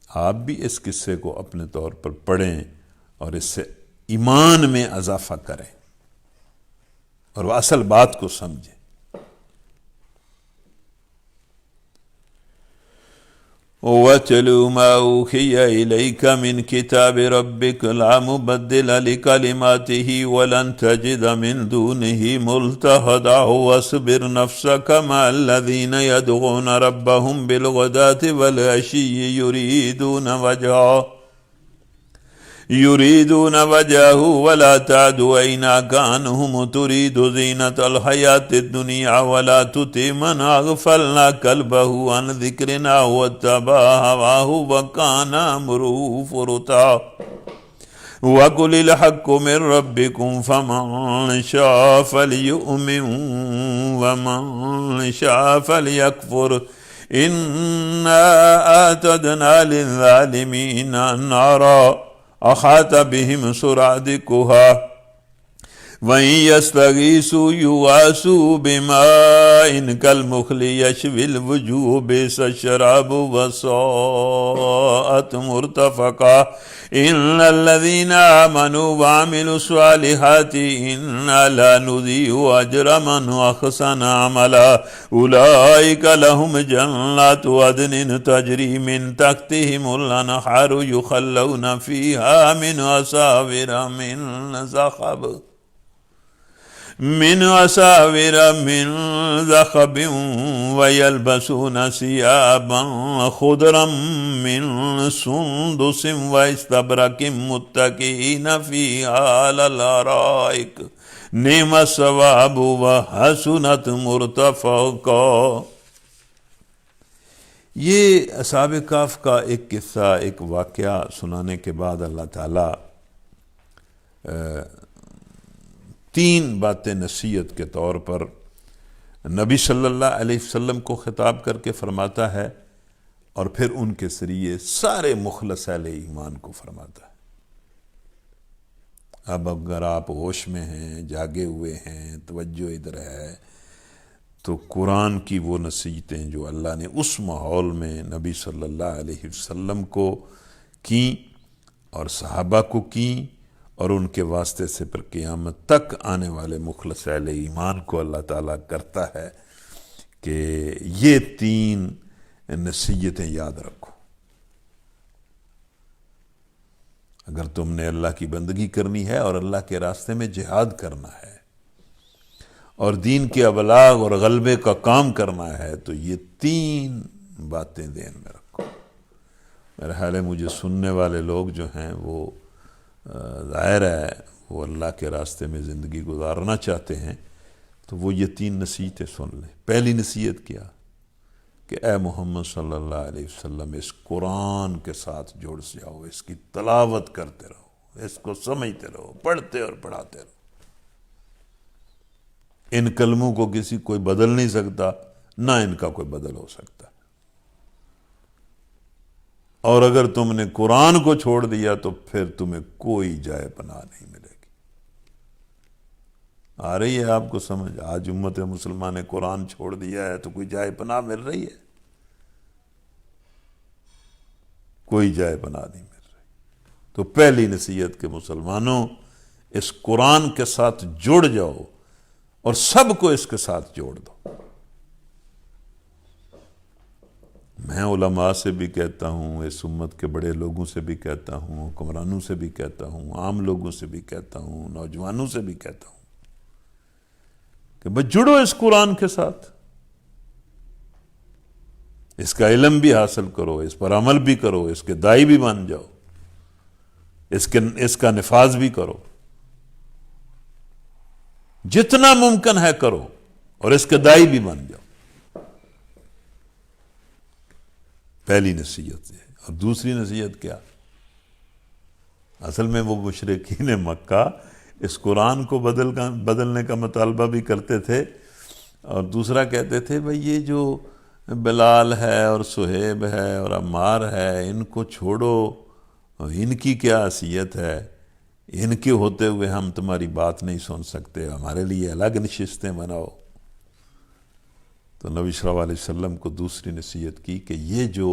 آپ بھی اس قصے کو اپنے طور پر پڑھیں اور اس سے ایمان میں اضافہ کریں اور وہ اصل بات کو سمجھیں۔ وَاتْلُ مَا أُوحِيَ إِلَيْكَ مِنْ كِتَابِ رَبِّكَ لَا مُبَدِّلَ لِكَلِمَاتِهِ وَلَنْ تَجِدَ مِنْ دُونِهِ مُلْتَحَدًا وَاصْبِرْ نَفْسَكَ مَعَ الَّذِينَ يَدْعُونَ رَبَّهُمْ بِالْغَدَاةِ وَالْعَشِيِّ يريدون وجهه ولا تعد عيناك عنهم تريد زينة الحياة الدنيا ولا تطع من أغفلنا قلبه عن ذكرنا واتبع هواه وكان أمره فرطا وقل الحق من ربكم فمن شاء فليؤمن ومن شاء فليكفر إنا أعتدنا للظالمين نارا أحاط بهم سرادقها وإن يستغيثوا يغاثوا بماء كالمخل يشوي الوجوه بئس الشراب وساءت مرتفقا إن الذين آمنوا وعملوا الصالحات إنا لا نضيع أجر من أحسن عملا أولئك لهم جنات عدن تجري من تحتهم الأنهار يخلون فيها من أساور من ذهب ويلبسون ثيابا خضرا من سندس واستبرق متكئين فيها على الأرائك نعم الثواب وحسنت مرتفقا۔ یہ اصحاب کہف کا ایک قصہ، ایک واقعہ سنانے کے بعد اللہ تعالیٰ تین باتیں نصیحت کے طور پر نبی صلی اللہ علیہ وسلم کو خطاب کر کے فرماتا ہے، اور پھر ان کے ذریعے سارے مخلص اہل ایمان کو فرماتا ہے۔ اب اگر آپ ہوش میں ہیں، جاگے ہوئے ہیں، توجہ ادھر ہے، تو قرآن کی وہ نصیحتیں جو اللہ نے اس ماحول میں نبی صلی اللہ علیہ وسلم کو کیں اور صحابہ کو کیں، اور ان کے واسطے سے پر قیامت تک آنے والے مخلص اہل ایمان کو اللہ تعالیٰ کرتا ہے کہ یہ تین نصیحتیں یاد رکھو۔ اگر تم نے اللہ کی بندگی کرنی ہے اور اللہ کے راستے میں جہاد کرنا ہے اور دین کے ابلاغ اور غلبے کا کام کرنا ہے، تو یہ تین باتیں ذہن میں رکھو۔ میرا خیال ہے مجھے سننے والے لوگ جو ہیں وہ ظاہر ہے وہ اللہ کے راستے میں زندگی گزارنا چاہتے ہیں، تو وہ یہ تین نصیحتیں سن لیں۔ پہلی نصیحت کیا کہ اے محمد صلی اللہ علیہ وسلم اس قرآن کے ساتھ جڑ جاؤ، اس کی تلاوت کرتے رہو، اس کو سمجھتے رہو، پڑھتے اور پڑھاتے رہو۔ ان کلموں کو کسی کوئی بدل نہیں سکتا، نہ ان کا کوئی بدل ہو سکتا، اور اگر تم نے قرآن کو چھوڑ دیا تو پھر تمہیں کوئی جائے پناہ نہیں ملے گی۔ آ رہی ہے آپ کو سمجھ؟ آج امت مسلمان نے قرآن چھوڑ دیا ہے تو کوئی جائے پناہ مل رہی ہے؟ کوئی جائے پناہ نہیں مل رہی۔ تو پہلی نصیحت کہ مسلمانوں اس قرآن کے ساتھ جڑ جاؤ اور سب کو اس کے ساتھ جوڑ دو۔ میں علماء سے بھی کہتا ہوں، اس امت کے بڑے لوگوں سے بھی کہتا ہوں، حکمرانوں سے بھی کہتا ہوں، عام لوگوں سے بھی کہتا ہوں، نوجوانوں سے بھی کہتا ہوں کہ بس جڑو اس قرآن کے ساتھ، اس کا علم بھی حاصل کرو، اس پر عمل بھی کرو، اس کے داعی بھی بن جاؤ، اس کا نفاذ بھی کرو، جتنا ممکن ہے کرو، اور اس کے داعی بھی بن جاؤ۔ پہلی نصیحت ہے۔ اور دوسری نصیحت کیا؟ اصل میں وہ مشرکین مکہ اس قرآن کو بدلنے کا مطالبہ بھی کرتے تھے، اور دوسرا کہتے تھے بھئی یہ جو بلال ہے اور صہیب ہے اور عمار ہے، ان کو چھوڑو، ان کی کیا حیثیت ہے، ان کے ہوتے ہوئے ہم تمہاری بات نہیں سن سکتے، ہمارے لیے الگ نشستیں بناؤ۔ تو نبی صلی اللہ علیہ وسلم کو دوسری نصیحت کی کہ یہ جو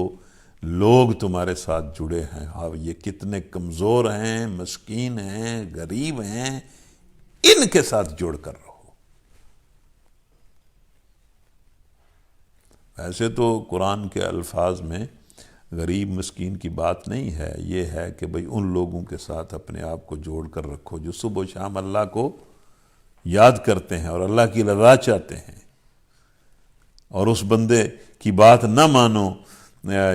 لوگ تمہارے ساتھ جڑے ہیں، ہاں یہ کتنے کمزور ہیں، مسکین ہیں، غریب ہیں، ان کے ساتھ جڑ کر رہو۔ ایسے تو قرآن کے الفاظ میں غریب مسکین کی بات نہیں ہے، یہ ہے کہ بھئی ان لوگوں کے ساتھ اپنے آپ کو جوڑ کر رکھو جو صبح و شام اللہ کو یاد کرتے ہیں اور اللہ کی رضا چاہتے ہیں، اور اس بندے کی بات نہ مانو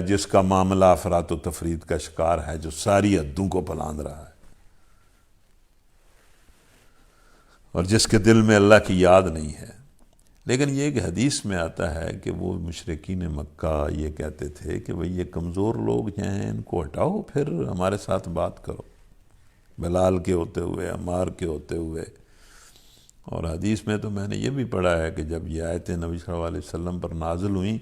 جس کا معاملہ افراط و تفرید کا شکار ہے، جو ساری حدوں کو پلاند رہا ہے، اور جس کے دل میں اللہ کی یاد نہیں ہے۔ لیکن یہ کہ حدیث میں آتا ہے کہ وہ مشرکین مکہ یہ کہتے تھے کہ بھئی یہ کمزور لوگ ہیں، ان کو ہٹاؤ، پھر ہمارے ساتھ بات کرو، بلال کے ہوتے ہوئے، عمار کے ہوتے ہوئے۔ اور حدیث میں تو میں نے یہ بھی پڑھا ہے کہ جب یہ آیتیں نبی صلی اللہ علیہ وسلم پر نازل ہوئیں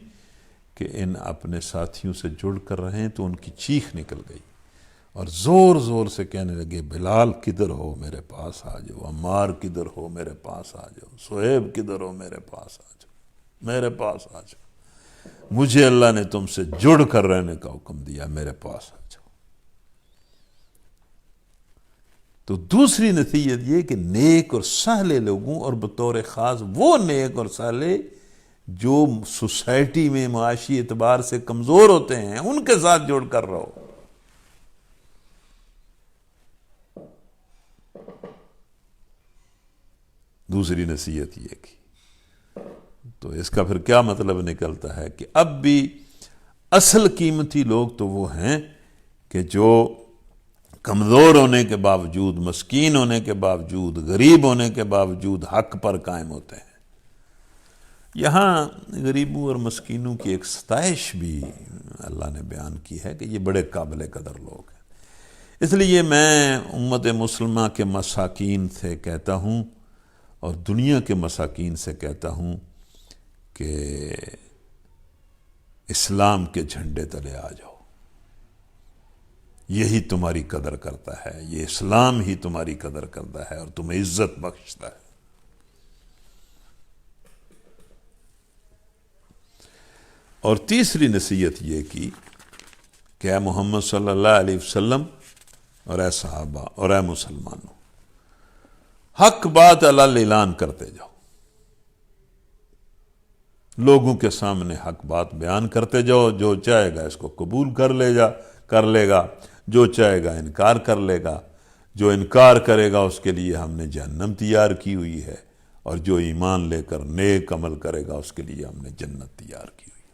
کہ ان اپنے ساتھیوں سے جڑ کر رہے ہیں، تو ان کی چیخ نکل گئی اور زور زور سے کہنے لگے، بلال کدھر ہو میرے پاس آ جاؤ، عمار کدھر ہو میرے پاس آ جاؤ، صہیب کدھر ہو میرے پاس آ جاؤ، میرے پاس آ جاؤ، مجھے اللہ نے تم سے جڑ کر رہنے کا حکم دیا، میرے پاس آ جاؤ۔ تو دوسری نصیحت یہ کہ نیک اور صالح لوگوں، اور بطور خاص وہ نیک اور صالح جو سوسائٹی میں معاشی اعتبار سے کمزور ہوتے ہیں، ان کے ساتھ جڑ کر رہو۔ دوسری نصیحت یہ کی۔ تو اس کا پھر کیا مطلب نکلتا ہے کہ اب بھی اصل قیمتی لوگ تو وہ ہیں کہ جو کمزور ہونے کے باوجود، مسکین ہونے کے باوجود، غریب ہونے کے باوجود حق پر قائم ہوتے ہیں۔ یہاں غریبوں اور مسکینوں کی ایک ستائش بھی اللہ نے بیان کی ہے کہ یہ بڑے قابل قدر لوگ ہیں۔ اس لیے میں امت مسلمہ کے مساکین سے کہتا ہوں اور دنیا کے مساکین سے کہتا ہوں کہ اسلام کے جھنڈے تلے آ جاؤ، یہی تمہاری قدر کرتا ہے، یہ اسلام ہی تمہاری قدر کرتا ہے اور تمہیں عزت بخشتا ہے۔ اور تیسری نصیحت یہ کی کہ اے محمد صلی اللہ علیہ وسلم اور اے صحابہ اور اے مسلمانوں، حق بات الل اعلان کرتے جاؤ، لوگوں کے سامنے حق بات بیان کرتے جاؤ، جو چاہے گا اس کو قبول کر لے گا، جو چاہے گا انکار کر لے گا، جو انکار کرے گا اس کے لیے ہم نے جہنم تیار کی ہوئی ہے، اور جو ایمان لے کر نیک عمل کرے گا اس کے لیے ہم نے جنت تیار کی ہوئی ہے۔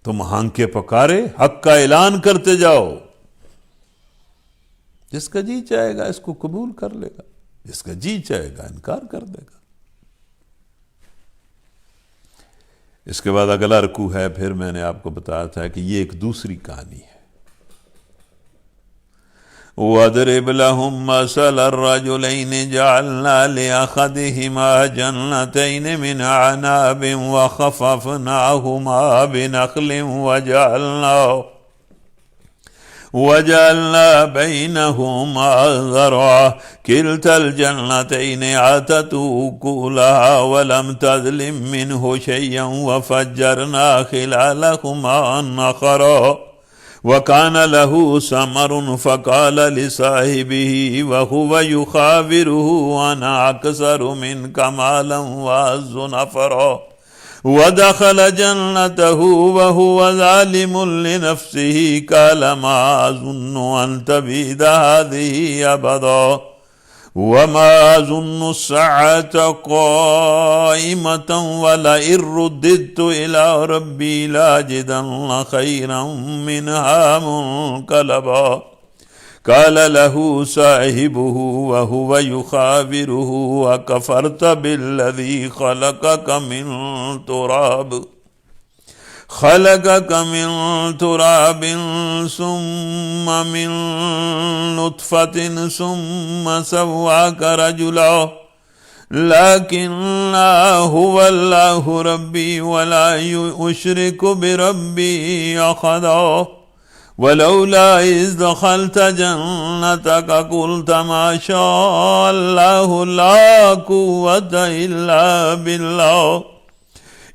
تم ہانکے پکارے حق کا اعلان کرتے جاؤ، جس کا جی چاہے گا اس کو قبول کر لے گا، جس کا جی چاہے گا انکار کر دے گا۔ اس کے بعد اگلا رکوع ہے، پھر میں نے آپ کو بتایا تھا کہ یہ ایک دوسری کہانی ہے۔ وَاضْرِبْ لَهُمْ مَثَلَ الرَّجُلَيْنِ جَعَلْنَا لِأَحَدِهِمَا جَنَّتَيْنِ مِنْ أَعْنَابٍ وَخَفَفْنَاهُمَا بِنَخْلٍ وَجَعَلْنَا بَيْنَهُمَا زَرْعًا كِلْتَا الْجَنَّتَيْنِ آتَتْ أُكُلَهَا وَلَمْ تَظْلِم مِّنْهُ شَيْئًا وَفَجَّرْنَا خِلَالَهُمَا نَهَرًا وَكَانَ لَهُ ثَمَرٌ فَقَالَ لِصَاحِبِهِ وَهُوَ يُخَاوِرُهُ أَنَا أَكْثَرُ مِنْكَ مَالًا وَأَعَزُّ نَفَرًا وَدَخَلَ جَنَّتَهُ وَهُوَ ظَالِمٌ لِنَفْسِهِ قَالَ مَا أَظُنُّ أَن تَبِيدَ هَٰذِهِ أَبَدًا وَمَا أَظُنُّ السَّاعَةَ قَائِمَةً وَلَئِن رُّدِدتُّ إِلَىٰ رَبِّي لَأَجِدَنَّ خَيْرًا مِّنْهَا مُنقَلَبًا قال له صاحبه وهو يخاوره أكفرت بالذي خلقك من تراب ثم من نطفة ثم سواك رجلا لكن هو الله ربي ولا أشرك بربي أحدا ولولا إذ دخلت جنتك قلت ما شاء الله لا قوة إلا بالله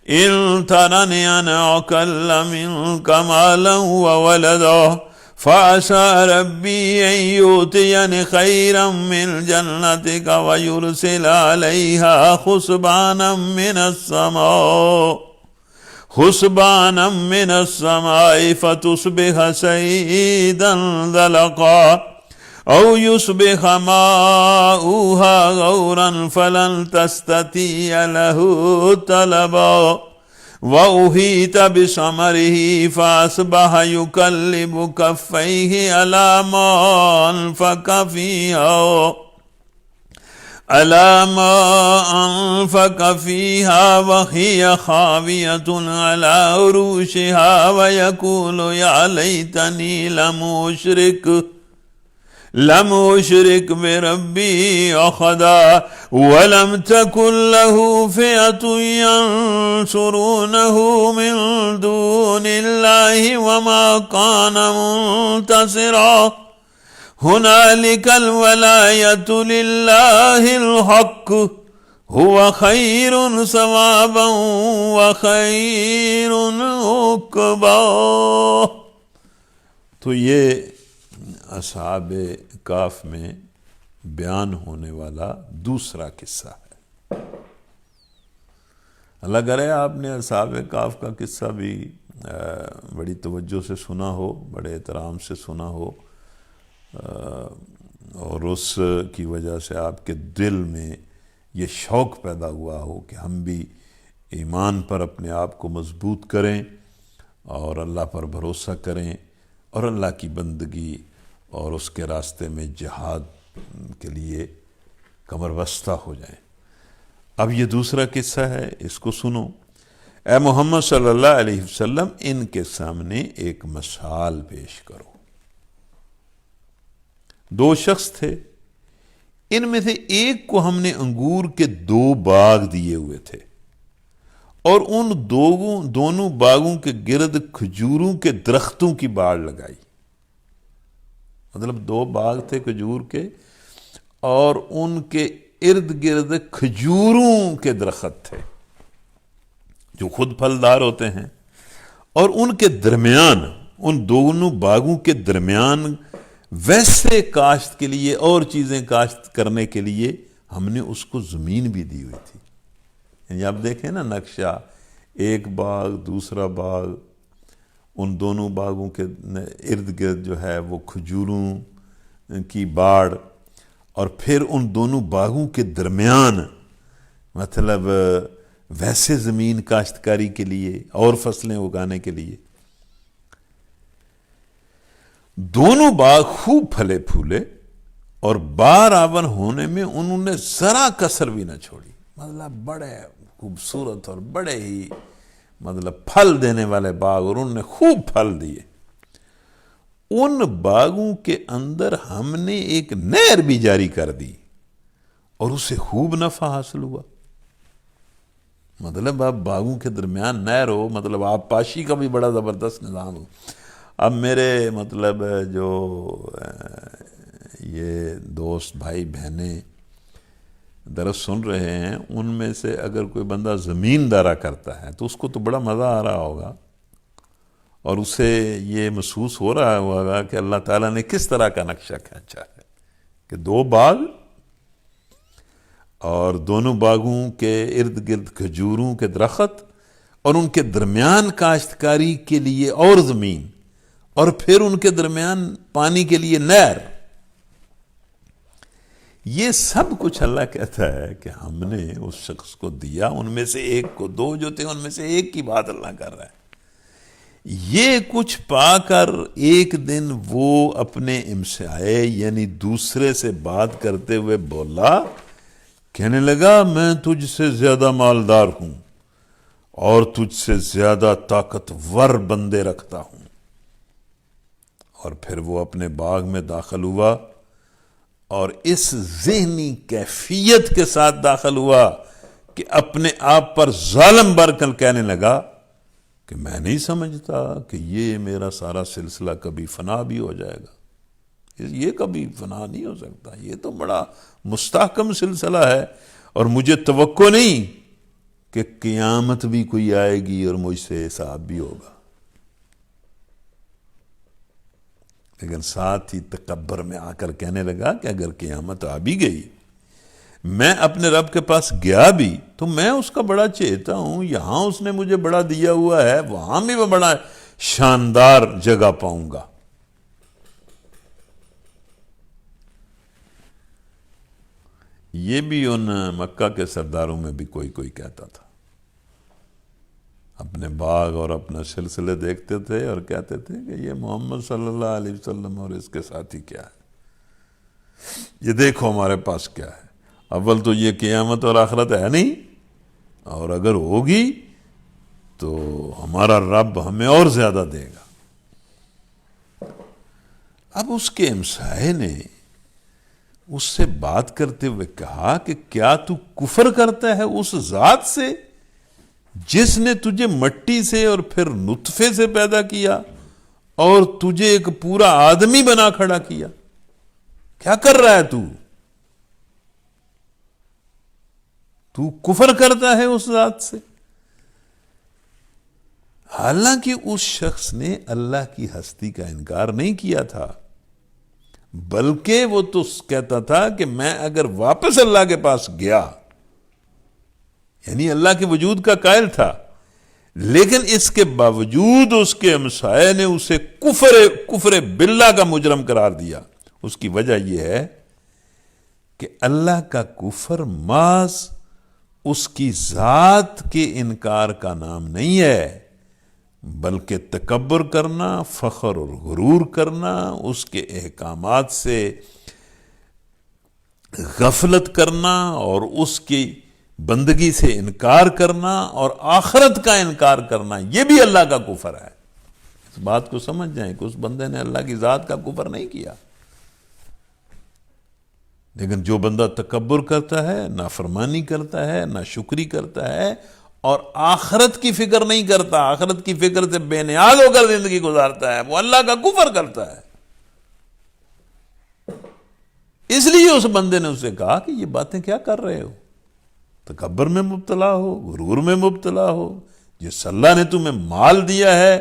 إن ترني أنا أقل منك مالا وولدا فعسى ربي أن يؤتيني خيرا من جنتك ويرسل عليها حسبانا من السماء فتصبح سيدا دلقا أو يصبح ماؤها غورا فلن تستطيع له طلبا وأحيط بثمره فأصبح يقلب كفيه على ما أنفق فيها وهي خاوية على عروشها ويقول يا ليتني لم أشرك بربي أحدا ولم تكن له فئة ينصرونه من دون الله وما كان منتصرا هنالك الولاية لله الحق هو خير ثوابا وخير عقبا. تو یہ اصحاب کاف میں بیان ہونے والا دوسرا قصہ ہے. اللہ کرے آپ نے اصحاب کاف کا قصہ بھی بڑی توجہ سے سنا ہو، بڑے احترام سے سنا ہو، اور اس کی وجہ سے آپ کے دل میں یہ شوق پیدا ہوا ہو کہ ہم بھی ایمان پر اپنے آپ کو مضبوط کریں اور اللہ پر بھروسہ کریں اور اللہ کی بندگی اور اس کے راستے میں جہاد کے لیے کمر بستہ ہو جائیں. اب یہ دوسرا قصہ ہے، اس کو سنو. اے محمد صلی اللہ علیہ وسلم ان کے سامنے ایک مثال پیش کرو. دو شخص تھے، ان میں سے ایک کو ہم نے انگور کے 2 باغ دیے ہوئے تھے اور ان دونوں باغوں کے گرد کھجوروں کے درختوں کی باڑ لگائی. مطلب 2 باغ تھے کھجور کے اور ان کے ارد گرد کھجوروں کے درخت تھے جو خود پھلدار ہوتے ہیں، اور ان کے درمیان، ان دونوں باغوں کے درمیان ویسے کاشت کے لیے اور چیزیں کاشت کرنے کے لیے ہم نے اس کو زمین بھی دی ہوئی تھی. یعنی آپ دیکھیں نا نقشہ، ایک باغ، دوسرا باغ، ان دونوں باغوں کے ارد گرد جو ہے وہ کھجوروں کی باڑ، اور پھر ان دونوں باغوں کے درمیان مطلب ویسے زمین کاشتکاری کے لیے اور فصلیں اگانے کے لیے. دونوں باغ خوب پھلے پھولے اور بار آور ہونے میں انہوں نے ذرا کسر بھی نہ چھوڑی. مطلب بڑے خوبصورت اور بڑے ہی مطلب پھل دینے والے باغ، اور انہوں نے خوب پھل دیے. ان باغوں کے اندر ہم نے ایک نہر بھی جاری کر دی اور اسے خوب نفع حاصل ہوا. مطلب اب باغوں کے درمیان نہر ہو، مطلب آپ پاشی کا بھی بڑا زبردست نظام ہو. اب میرے مطلب جو یہ دوست بھائی بہنیں درس سن رہے ہیں، ان میں سے اگر کوئی بندہ زمین دارا کرتا ہے تو اس کو تو بڑا مزہ آ رہا ہوگا، اور اسے یہ محسوس ہو رہا ہوگا کہ اللہ تعالیٰ نے کس طرح کا نقشہ کھینچا ہے کہ 2 باغ اور دونوں باغوں کے ارد گرد کھجوروں کے درخت اور ان کے درمیان کاشتکاری کے لیے اور زمین، اور پھر ان کے درمیان پانی کے لیے نہر. یہ سب کچھ اللہ کہتا ہے کہ ہم نے اس شخص کو دیا. ان میں سے ایک کو، 2 جو تھے ان میں سے ایک کی بات اللہ کر رہا ہے. یہ کچھ پا کر ایک دن وہ اپنے امسائے یعنی دوسرے سے بات کرتے ہوئے بولا، کہنے لگا میں تجھ سے زیادہ مالدار ہوں اور تجھ سے زیادہ طاقتور بندے رکھتا ہوں. اور پھر وہ اپنے باغ میں داخل ہوا اور اس ذہنی کیفیت کے ساتھ داخل ہوا کہ اپنے آپ پر ظالم بر کر کہنے لگا کہ میں نہیں سمجھتا کہ یہ میرا سارا سلسلہ کبھی فنا بھی ہو جائے گا، یہ کبھی فنا نہیں ہو سکتا، یہ تو بڑا مستحکم سلسلہ ہے، اور مجھے توقع نہیں کہ قیامت بھی کوئی آئے گی اور مجھ سے حساب بھی ہوگا۔ لیکن ساتھ ہی تکبر میں آ کر کہنے لگا کہ اگر قیامت آ بھی گئی، میں اپنے رب کے پاس گیا بھی تو میں اس کا بڑا چہتا ہوں، یہاں اس نے مجھے بڑا دیا ہوا ہے، وہاں بھی میں بڑا شاندار جگہ پاؤں گا۔ یہ بھی ان مکہ کے سرداروں میں بھی کوئی کوئی کہتا تھا، اپنے باغ اور اپنا سلسلے دیکھتے تھے اور کہتے تھے کہ یہ محمد صلی اللہ علیہ وسلم اور اس کے ساتھی کیا ہے، یہ دیکھو ہمارے پاس کیا ہے، اول تو یہ قیامت اور آخرت ہے نہیں، اور اگر ہوگی تو ہمارا رب ہمیں اور زیادہ دے گا۔ اب اس کے ہمسائے نے اس سے بات کرتے ہوئے کہا کہ کیا تو کفر کرتا ہے اس ذات سے جس نے تجھے مٹی سے اور پھر نطفے سے پیدا کیا اور تجھے ایک پورا آدمی بنا کھڑا کیا؟ کیا کر رہا ہے تو کفر کرتا ہے اس ذات سے؟ حالانکہ اس شخص نے اللہ کی ہستی کا انکار نہیں کیا تھا، بلکہ وہ تو کہتا تھا کہ میں اگر واپس اللہ کے پاس گیا، یعنی اللہ کے وجود کا قائل تھا، لیکن اس کے باوجود اس کے ہمسائے نے اسے کفر باللہ کا مجرم قرار دیا۔ اس کی وجہ یہ ہے کہ اللہ کا کفر محض اس کی ذات کے انکار کا نام نہیں ہے، بلکہ تکبر کرنا، فخر اور غرور کرنا، اس کے احکامات سے غفلت کرنا اور اس کی بندگی سے انکار کرنا اور آخرت کا انکار کرنا، یہ بھی اللہ کا کفر ہے۔ اس بات کو سمجھ جائیں کہ اس بندے نے اللہ کی ذات کا کفر نہیں کیا، لیکن جو بندہ تکبر کرتا ہے، نافرمانی کرتا ہے، ناشکری کرتا ہے اور آخرت کی فکر نہیں کرتا، آخرت کی فکر سے بے نیاز ہو کر زندگی گزارتا ہے، وہ اللہ کا کفر کرتا ہے۔ اس لیے اس بندے نے اسے کہا کہ یہ باتیں کیا کر رہے ہو، تکبر میں مبتلا ہو، غرور میں مبتلا ہو، جس اللہ نے تمہیں مال دیا ہے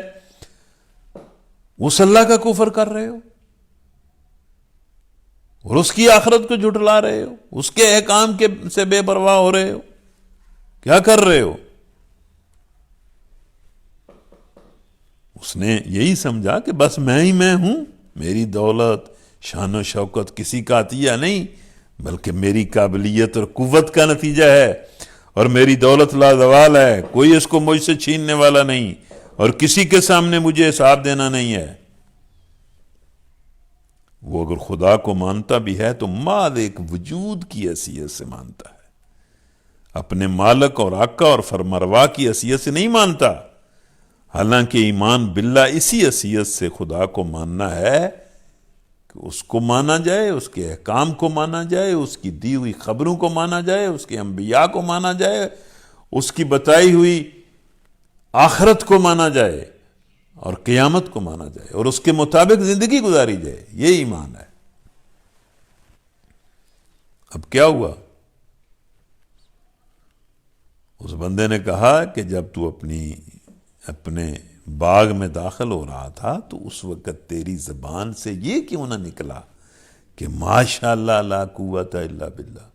اس اللہ کا کفر کر رہے ہو اور اس کی آخرت کو جھٹلا رہے ہو، اس کے احکام سے بے پرواہ ہو رہے ہو، کیا کر رہے ہو؟ اس نے یہی سمجھا کہ بس میں ہوں، میری دولت، شان و شوکت کسی کا عطیہ نہیں، بلکہ میری قابلیت اور قوت کا نتیجہ ہے، اور میری دولت لازوال ہے، کوئی اس کو مجھ سے چھیننے والا نہیں، اور کسی کے سامنے مجھے حساب دینا نہیں ہے۔ وہ اگر خدا کو مانتا بھی ہے تو محض ایک وجود کی حیثیت سے مانتا ہے، اپنے مالک اور آقا اور فرمانروا کی حیثیت سے نہیں مانتا۔ حالانکہ ایمان باللہ اسی حیثیت سے خدا کو ماننا ہے کہ اس کو مانا جائے، اس کے احکام کو مانا جائے، اس کی دی ہوئی خبروں کو مانا جائے، اس کے انبیاء کو مانا جائے، اس کی بتائی ہوئی آخرت کو مانا جائے اور قیامت کو مانا جائے اور اس کے مطابق زندگی گزاری جائے، یہ ایمان ہے۔ اب کیا ہوا؟ اس بندے نے کہا کہ جب تو اپنے باغ میں داخل ہو رہا تھا تو اس وقت تیری زبان سے یہ کیوں نہ نکلا کہ ماشاءاللہ لا قوت الا باللہ،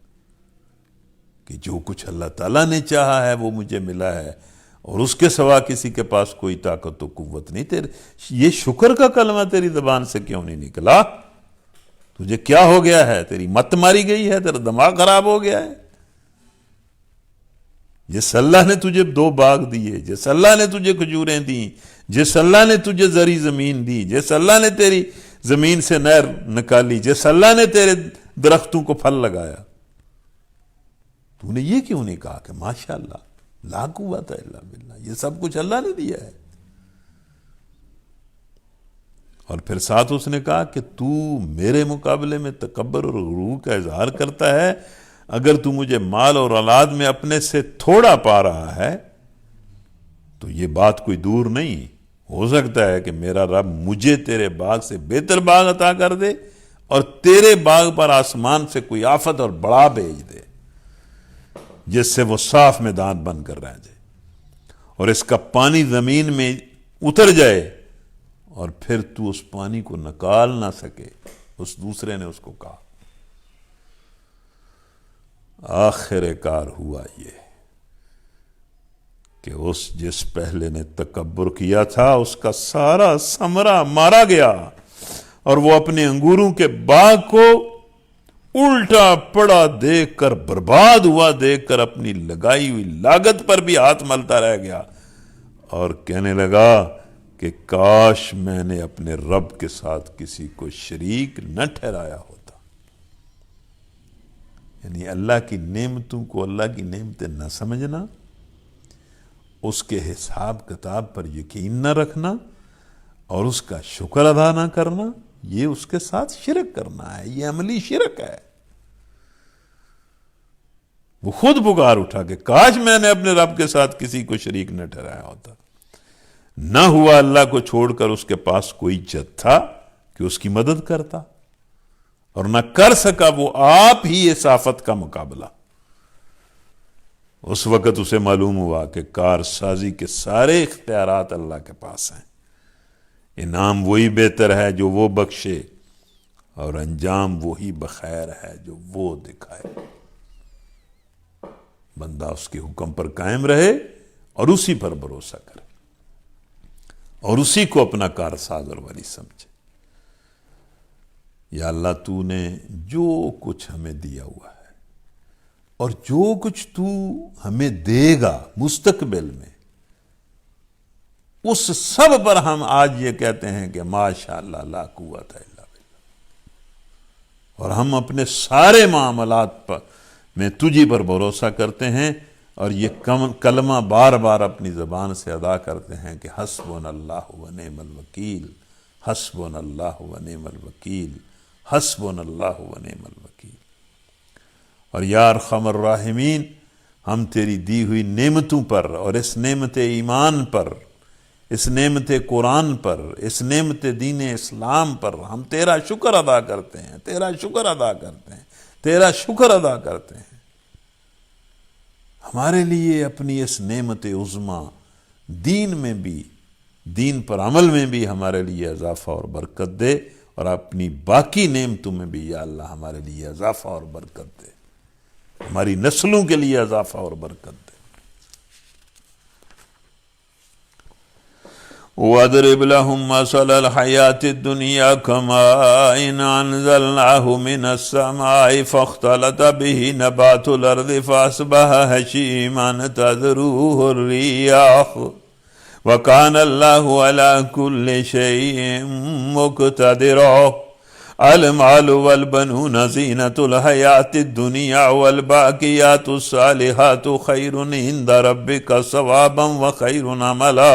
کہ جو کچھ اللہ تعالیٰ نے چاہا ہے وہ مجھے ملا ہے اور اس کے سوا کسی کے پاس کوئی طاقت و قوت نہیں۔ یہ شکر کا کلمہ تیری زبان سے کیوں نہیں نکلا؟ تجھے کیا ہو گیا ہے؟ تیری مت ماری گئی ہے؟ تیرا دماغ خراب ہو گیا ہے؟ جس اللہ نے تجھے 2 باغ دیے، جس اللہ نے تجھے کھجوریں دیں، جس اللہ نے تجھے زرعی زمین دی، جس اللہ نے تیری زمین سے نہر نکالی، جس اللہ نے تیرے درختوں کو پھل لگایا، تو نے یہ کیوں نہیں کہا کہ ماشاءاللہ لا قوت الا باللہ، یہ سب کچھ اللہ نے دیا ہے؟ اور پھر ساتھ اس نے کہا کہ تو میرے مقابلے میں تکبر اور غرور کا اظہار کرتا ہے، اگر تو مجھے مال اور اولاد میں اپنے سے تھوڑا پا رہا ہے تو یہ بات کوئی دور نہیں، ہو سکتا ہے کہ میرا رب مجھے تیرے باغ سے بہتر باغ عطا کر دے اور تیرے باغ پر آسمان سے کوئی آفت اور بڑا بھیج دے جس سے وہ صاف میدان بن کر رہ جائے اور اس کا پانی زمین میں اتر جائے اور پھر تو اس پانی کو نکال نہ سکے۔ اس دوسرے نے اس کو کہا۔ آخر کار ہوا یہ کہ جس پہلے نے تکبر کیا تھا اس کا سارا ثمرہ مارا گیا اور وہ اپنے انگوروں کے باغ کو الٹا پڑا دیکھ کر، برباد ہوا دیکھ کر اپنی لگائی ہوئی لاگت پر بھی ہاتھ ملتا رہ گیا اور کہنے لگا کہ کاش میں نے اپنے رب کے ساتھ کسی کو شریک نہ ٹھہرایا ہوتا۔ یعنی اللہ کی نعمتوں کو اللہ کی نعمتیں نہ سمجھنا، اس کے حساب کتاب پر یقین نہ رکھنا اور اس کا شکر ادا نہ کرنا، یہ اس کے ساتھ شرک کرنا ہے، یہ عملی شرک ہے۔ وہ خود پکار اٹھا کہ کاش میں نے اپنے رب کے ساتھ کسی کو شریک نہ ٹھہرایا ہوتا۔ نہ ہوا اللہ کو چھوڑ کر اس کے پاس کوئی جتھا کہ اس کی مدد کرتا، اور نہ کر سکا وہ آپ ہی اس آفت کا مقابلہ۔ اس وقت اسے معلوم ہوا کہ کار سازی کے سارے اختیارات اللہ کے پاس ہیں، انعام وہی بہتر ہے جو وہ بخشے اور انجام وہی بخیر ہے جو وہ دکھائے۔ بندہ اس کے حکم پر قائم رہے اور اسی پر بھروسہ کرے اور اسی کو اپنا کارساز اور ولی سمجھے۔ یا اللہ تو نے جو کچھ ہمیں دیا ہوا ہے اور جو کچھ تو ہمیں دے گا مستقبل میں، اس سب پر ہم آج یہ کہتے ہیں کہ ماشاءاللہ لا قوت الا باللہ، اور ہم اپنے سارے معاملات پر میں تجھی پر بھروسہ کرتے ہیں اور یہ کلمہ بار بار اپنی زبان سے ادا کرتے ہیں کہ حسبنا اللہ و نعم الوکیل، حسبنا اللہ و نعم الوکیل، حسبنا اللہ و نعم الوکیل۔ اور یا ارحم الراحمین، ہم تیری دی ہوئی نعمتوں پر اور اس نعمت ایمان پر، اس نعمت قرآن پر، اس نعمت دین اسلام پر ہم تیرا شکر ادا کرتے ہیں، تیرا شکر ادا کرتے ہیں، تیرا شکر ادا کرتے ہیں۔ ہمارے لیے اپنی اس نعمت عظمیٰ دین میں بھی، دین پر عمل میں بھی ہمارے لیے اضافہ اور برکت دے، اور اپنی باقی نعمتوں میں بھی یا اللہ ہمارے لیے اضافہ اور برکت دے، ہماری نسلوں کے لیے اضافہ اور برکت دے۔ وَاضْرِبْ لَهُمْ مَثَلَ الْحَيَاةِ الدُّنْيَا كَمَاءٍ أَنزَلْنَاهُ مِنَ السَّمَاءِ فَاخْتَلَطَ بِهِ نَبَاتُ الْأَرْضِ فَأَصْبَحَ هَشِيمًا تَذْرُوهُ الرِّيَاحُ وَكَانَ اللَّهُ عَلَى كُلِّ شَيْءٍ مُقْتَدِرًا۔ المال والبنون زینۃ الحیات الدنیا والباقیات الصالحات خیر عند ربک ثوابا وخیر عملا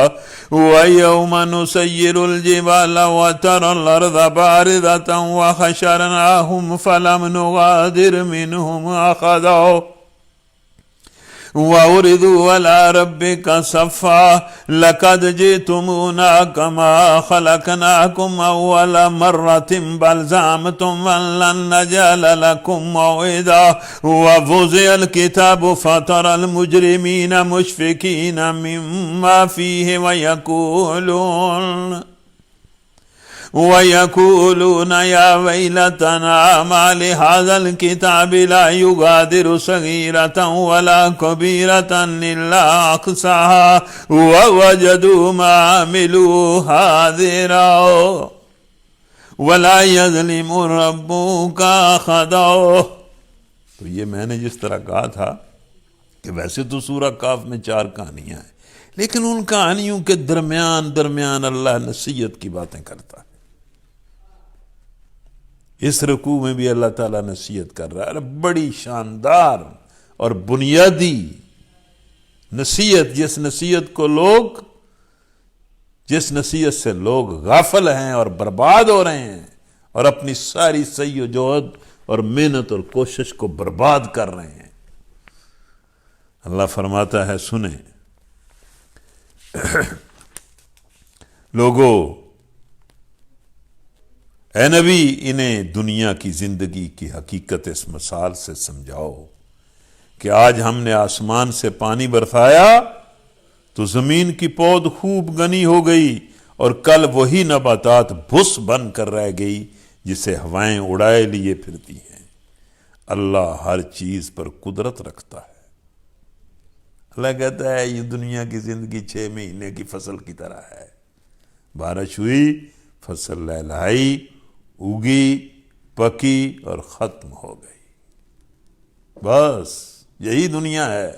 ویوم نسیر الجبال وترى الارض باردة وحشرناهم فلم نغادر منهم احدا وَعُرِضُوا عَلَىٰ رَبِّكَ صَفًّا لَقَدْ جِئْتُمُونَا كَمَا خَلَقْنَاكُمْ أَوَّلَ مَرَّةٍ بَلْ زَعَمْتُمْ أَن لَّن نَّجْعَلَ لَكُم مَّوْعِدًا وَوُضِعَ الْكِتَابُ فَتَرَى الْمُجْرِمِينَ مُشْفِقِينَ مِمَّا فِيهِ وَيَقُولُونَ يَا وَيْلَتَنَا مَا لِهَٰذَا الْكِتَابِ لَا يُغَادِرُ صَغِيرَةً وَلَا كَبِيرَةً إِلَّا أَحْصَاهَا وَوَجَدُوا مَا عَمِلُوا حَاضِرًا وَلَا يَظْلِمُ رَبُّكَ أَحَدًا۔ تو یہ میں نے جس طرح کہا تھا کہ ویسے تو سورہ کاف میں 4 کہانیاں ہیں، لیکن ان کہانیوں کے درمیان اللہ نصیحت کی باتیں کرتا ہے۔ اس رکوع میں بھی اللہ تعالیٰ نصیحت کر رہا ہے، بڑی شاندار اور بنیادی نصیحت، جس نصیحت سے لوگ غافل ہیں اور برباد ہو رہے ہیں اور اپنی ساری سعی و جہد اور محنت اور کوشش کو برباد کر رہے ہیں۔ اللہ فرماتا ہے سنیں، لوگو، اے نبی، انہیں دنیا کی زندگی کی حقیقت اس مثال سے سمجھاؤ کہ آج ہم نے آسمان سے پانی برسایا تو زمین کی پود خوب گنی ہو گئی، اور کل وہی نباتات بھس بن کر رہ گئی جسے ہوائیں اڑائے لیے پھرتی ہیں۔ اللہ ہر چیز پر قدرت رکھتا ہے۔ اللہ کہتا ہے یہ دنیا کی زندگی 6 مہینے کی فصل کی طرح ہے، بارش ہوئی، فصل لہلائی، اگی، پکی اور ختم ہو گئی، بس یہی دنیا ہے۔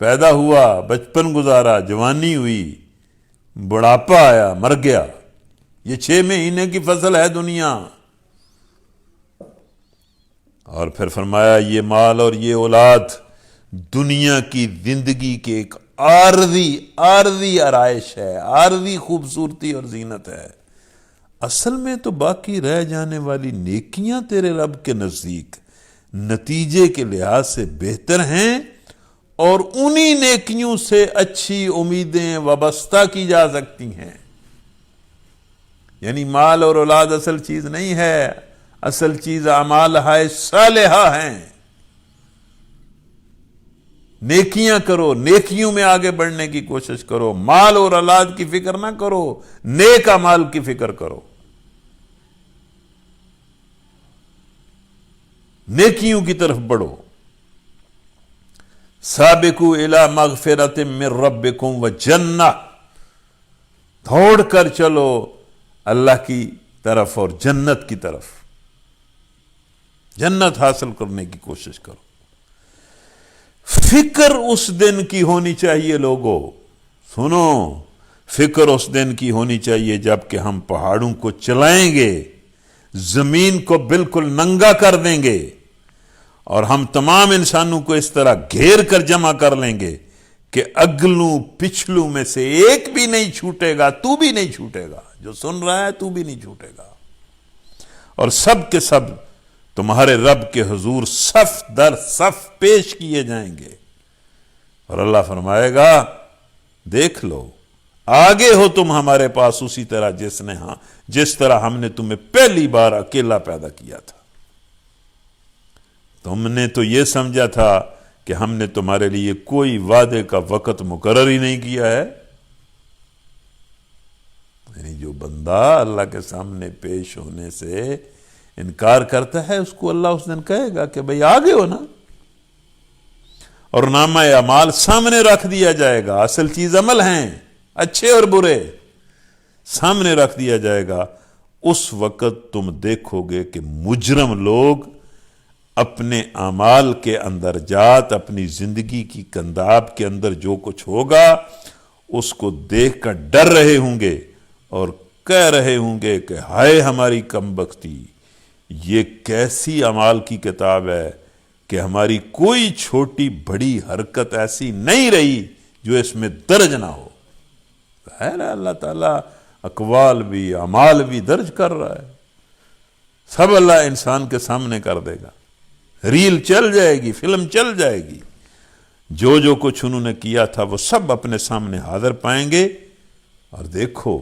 پیدا ہوا، بچپن گزارا، جوانی ہوئی، بڑھاپا آیا، مر گیا، یہ 6 مہینے کی فصل ہے دنیا۔ اور پھر فرمایا یہ مال اور یہ اولاد دنیا کی زندگی کے ایک عارضی آرائش ہے، عارضی خوبصورتی اور زینت ہے۔ اصل میں تو باقی رہ جانے والی نیکیاں تیرے رب کے نزدیک نتیجے کے لحاظ سے بہتر ہیں، اور انہی نیکیوں سے اچھی امیدیں وابستہ کی جا سکتی ہیں۔ یعنی مال اور اولاد اصل چیز نہیں ہے، اصل چیز اعمال صالحہ ہیں۔ نیکیاں کرو، نیکیوں میں آگے بڑھنے کی کوشش کرو، مال اور اولاد کی فکر نہ کرو، نیک اعمال کی فکر کرو، نیکیوں کی طرف بڑھو۔ سابقوا الی مغفرۃ من ربکم وجنہ، دوڑ کر چلو اللہ کی طرف اور جنت کی طرف، جنت حاصل کرنے کی کوشش کرو۔ فکر اس دن کی ہونی چاہیے لوگوں، سنو، فکر اس دن کی ہونی چاہیے جب کہ ہم پہاڑوں کو چلائیں گے، زمین کو بالکل ننگا کر دیں گے، اور ہم تمام انسانوں کو اس طرح گھیر کر جمع کر لیں گے کہ اگلوں پچھلوں میں سے ایک بھی نہیں چھوٹے گا، تو بھی نہیں چھوٹے گا، جو سن رہا ہے تو بھی نہیں چھوٹے گا، اور سب کے سب تمہارے رب کے حضور صف در صف پیش کیے جائیں گے، اور اللہ فرمائے گا دیکھ لو آگے ہو تم ہمارے پاس اسی طرح جس طرح ہم نے تمہیں پہلی بار اکیلا پیدا کیا تھا۔ تم نے تو یہ سمجھا تھا کہ ہم نے تمہارے لیے کوئی وعدے کا وقت مقرر ہی نہیں کیا ہے۔ یعنی جو بندہ اللہ کے سامنے پیش ہونے سے انکار کرتا ہے، اس کو اللہ اس دن کہے گا کہ بھئی آگے ہو نا، اور نامہ اعمال سامنے رکھ دیا جائے گا۔ اصل چیز عمل ہیں، اچھے اور برے سامنے رکھ دیا جائے گا۔ اس وقت تم دیکھو گے کہ مجرم لوگ اپنے اعمال کے اندر جات، اپنی زندگی کی کنداب کے اندر جو کچھ ہوگا اس کو دیکھ کر ڈر رہے ہوں گے اور کہہ رہے ہوں گے کہ ہائے ہماری کمبختی، یہ کیسی اعمال کی کتاب ہے کہ ہماری کوئی چھوٹی بڑی حرکت ایسی نہیں رہی جو اس میں درج نہ ہو۔ خیر ہے، اللہ تعالیٰ اقوال بھی اعمال بھی درج کر رہا ہے، سب اللہ انسان کے سامنے کر دے گا، ریل چل جائے گی، فلم چل جائے گی، جو کچھ انہوں نے کیا تھا وہ سب اپنے سامنے حاضر پائیں گے۔ اور دیکھو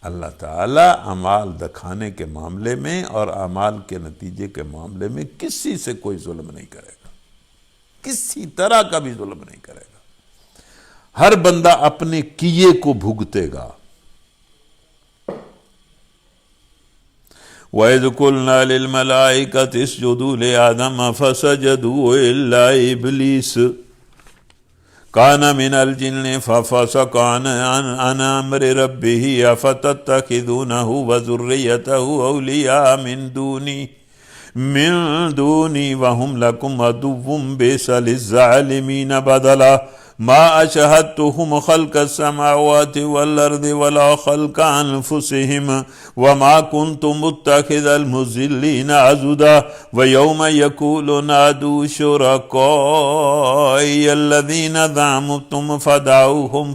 اللہ تعالیٰ اعمال دکھانے کے معاملے میں اور اعمال کے نتیجے کے معاملے میں کسی سے کوئی ظلم نہیں کرے گا، کسی طرح کا بھی ظلم نہیں کرے گا، ہر بندہ اپنے کیے کو بھگتے گا۔ وَإِذْ قُلْنَا لِلْمَلَائِكَةِ اسْجُدُوا لِآدَمَ فَسَجَدُوا إِلَّا إِبْلِيسَ كَانَ مِنَ الْجِنِّ فَفَسَقَ عَنْ أَمْرِ رَبِّهِ أَفَتَتَّخِذُونَهُ وَذُرِّيَّتَهُ أَوْلِيَاءَ مِن دُونِي وَهُمْ لَكُمْ عَدُوٌّ بِئْسَ لِلظَّالِمِينَ بَدَلًا ما أشهدتهم خلق السماوات والأرض ولا خلق أنفسهم وما كنت متخذ المضلين عضدا ويوم يقول نادوا شركائي الذين زعمتم فدعوهم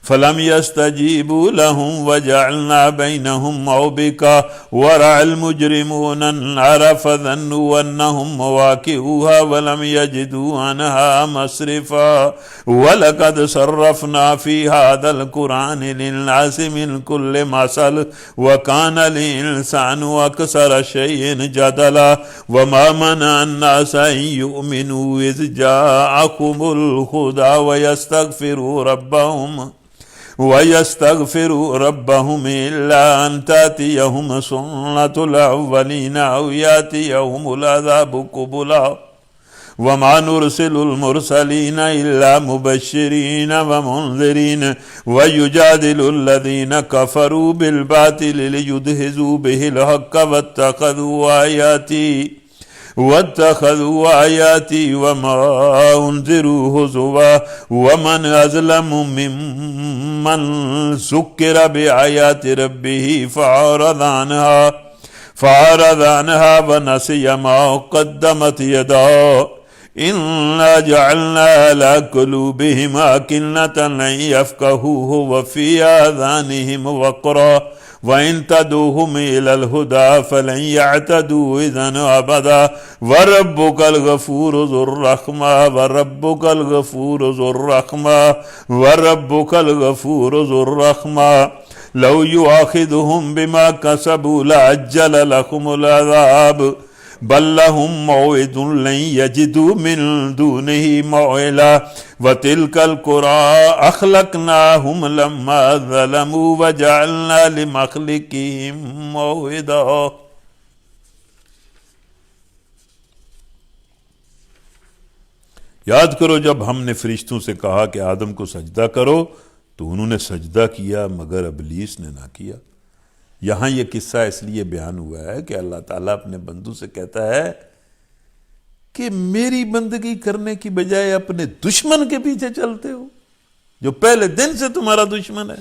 فلم يستجيبوا لهم وجعلنا بينهم موبقا ورأى المجرمون النار فظنوا أنهم مواقعوها ولم يجدوا عنها مصرفا ولقد صرفنا في هذا القرآن للناس من كل مثل وكان الإنسان أكثر شيء جدلا وما منع الناس أن يؤمنوا إذ جاءهم الهدى ويستغفروا ربهم إلا أن تأتيهم سنة الأولين أو يأتيهم العذاب قبلا وما نرسل المرسلين إلا مبشرين ومنذرين ويجادل الذين كفروا بالباطل ليدحضوا به الحق واتخذوا آياتي وما أنذروا هزوا ومن أظلم ممن ذكر بآيات ربه فأعرض عنها ونسي ما قدمت يداه إنا جعلنا على قلوبهم أكنة أن يفقهوه وفي آذانهم وقرا وإن تدعوهم إلى الهدى فلن يعتدوا إذن أبدا وربك الغفور ذو الرحمة لو يؤاخذهم بما كسبوا لعجل لهم العذاب بل لهم موعد لن يجدوا من دونه موعلا وتلك القرى أخلقناهم لما ظلموا وجعلنا لمخلقهم موعدا. یاد کرو جب ہم نے فرشتوں سے کہا کہ آدم کو سجدہ کرو تو انہوں نے سجدہ کیا مگر ابلیس نے نہ کیا. یہاں یہ قصہ اس لیے بیان ہوا ہے کہ اللہ تعالیٰ اپنے بندوں سے کہتا ہے کہ میری بندگی کرنے کی بجائے اپنے دشمن کے پیچھے چلتے ہو جو پہلے دن سے تمہارا دشمن ہے.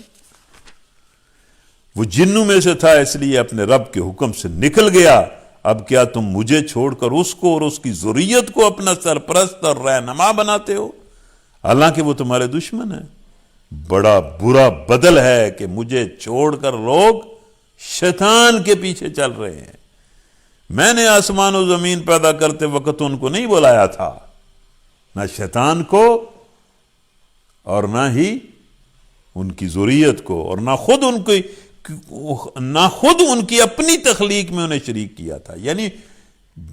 وہ جنوں میں سے تھا اس لیے اپنے رب کے حکم سے نکل گیا. اب کیا تم مجھے چھوڑ کر اس کو اور اس کی ذریت کو اپنا سرپرست اور رہنما بناتے ہو حالانکہ وہ تمہارے دشمن ہے. بڑا برا بدل ہے کہ مجھے چھوڑ کر لوگ شیطان کے پیچھے چل رہے ہیں. میں نے آسمان و زمین پیدا کرتے وقت ان کو نہیں بلایا تھا، نہ شیطان کو اور نہ ہی ان کی ذریت کو، اور نہ خود ان کی اپنی تخلیق میں انہیں شریک کیا تھا. یعنی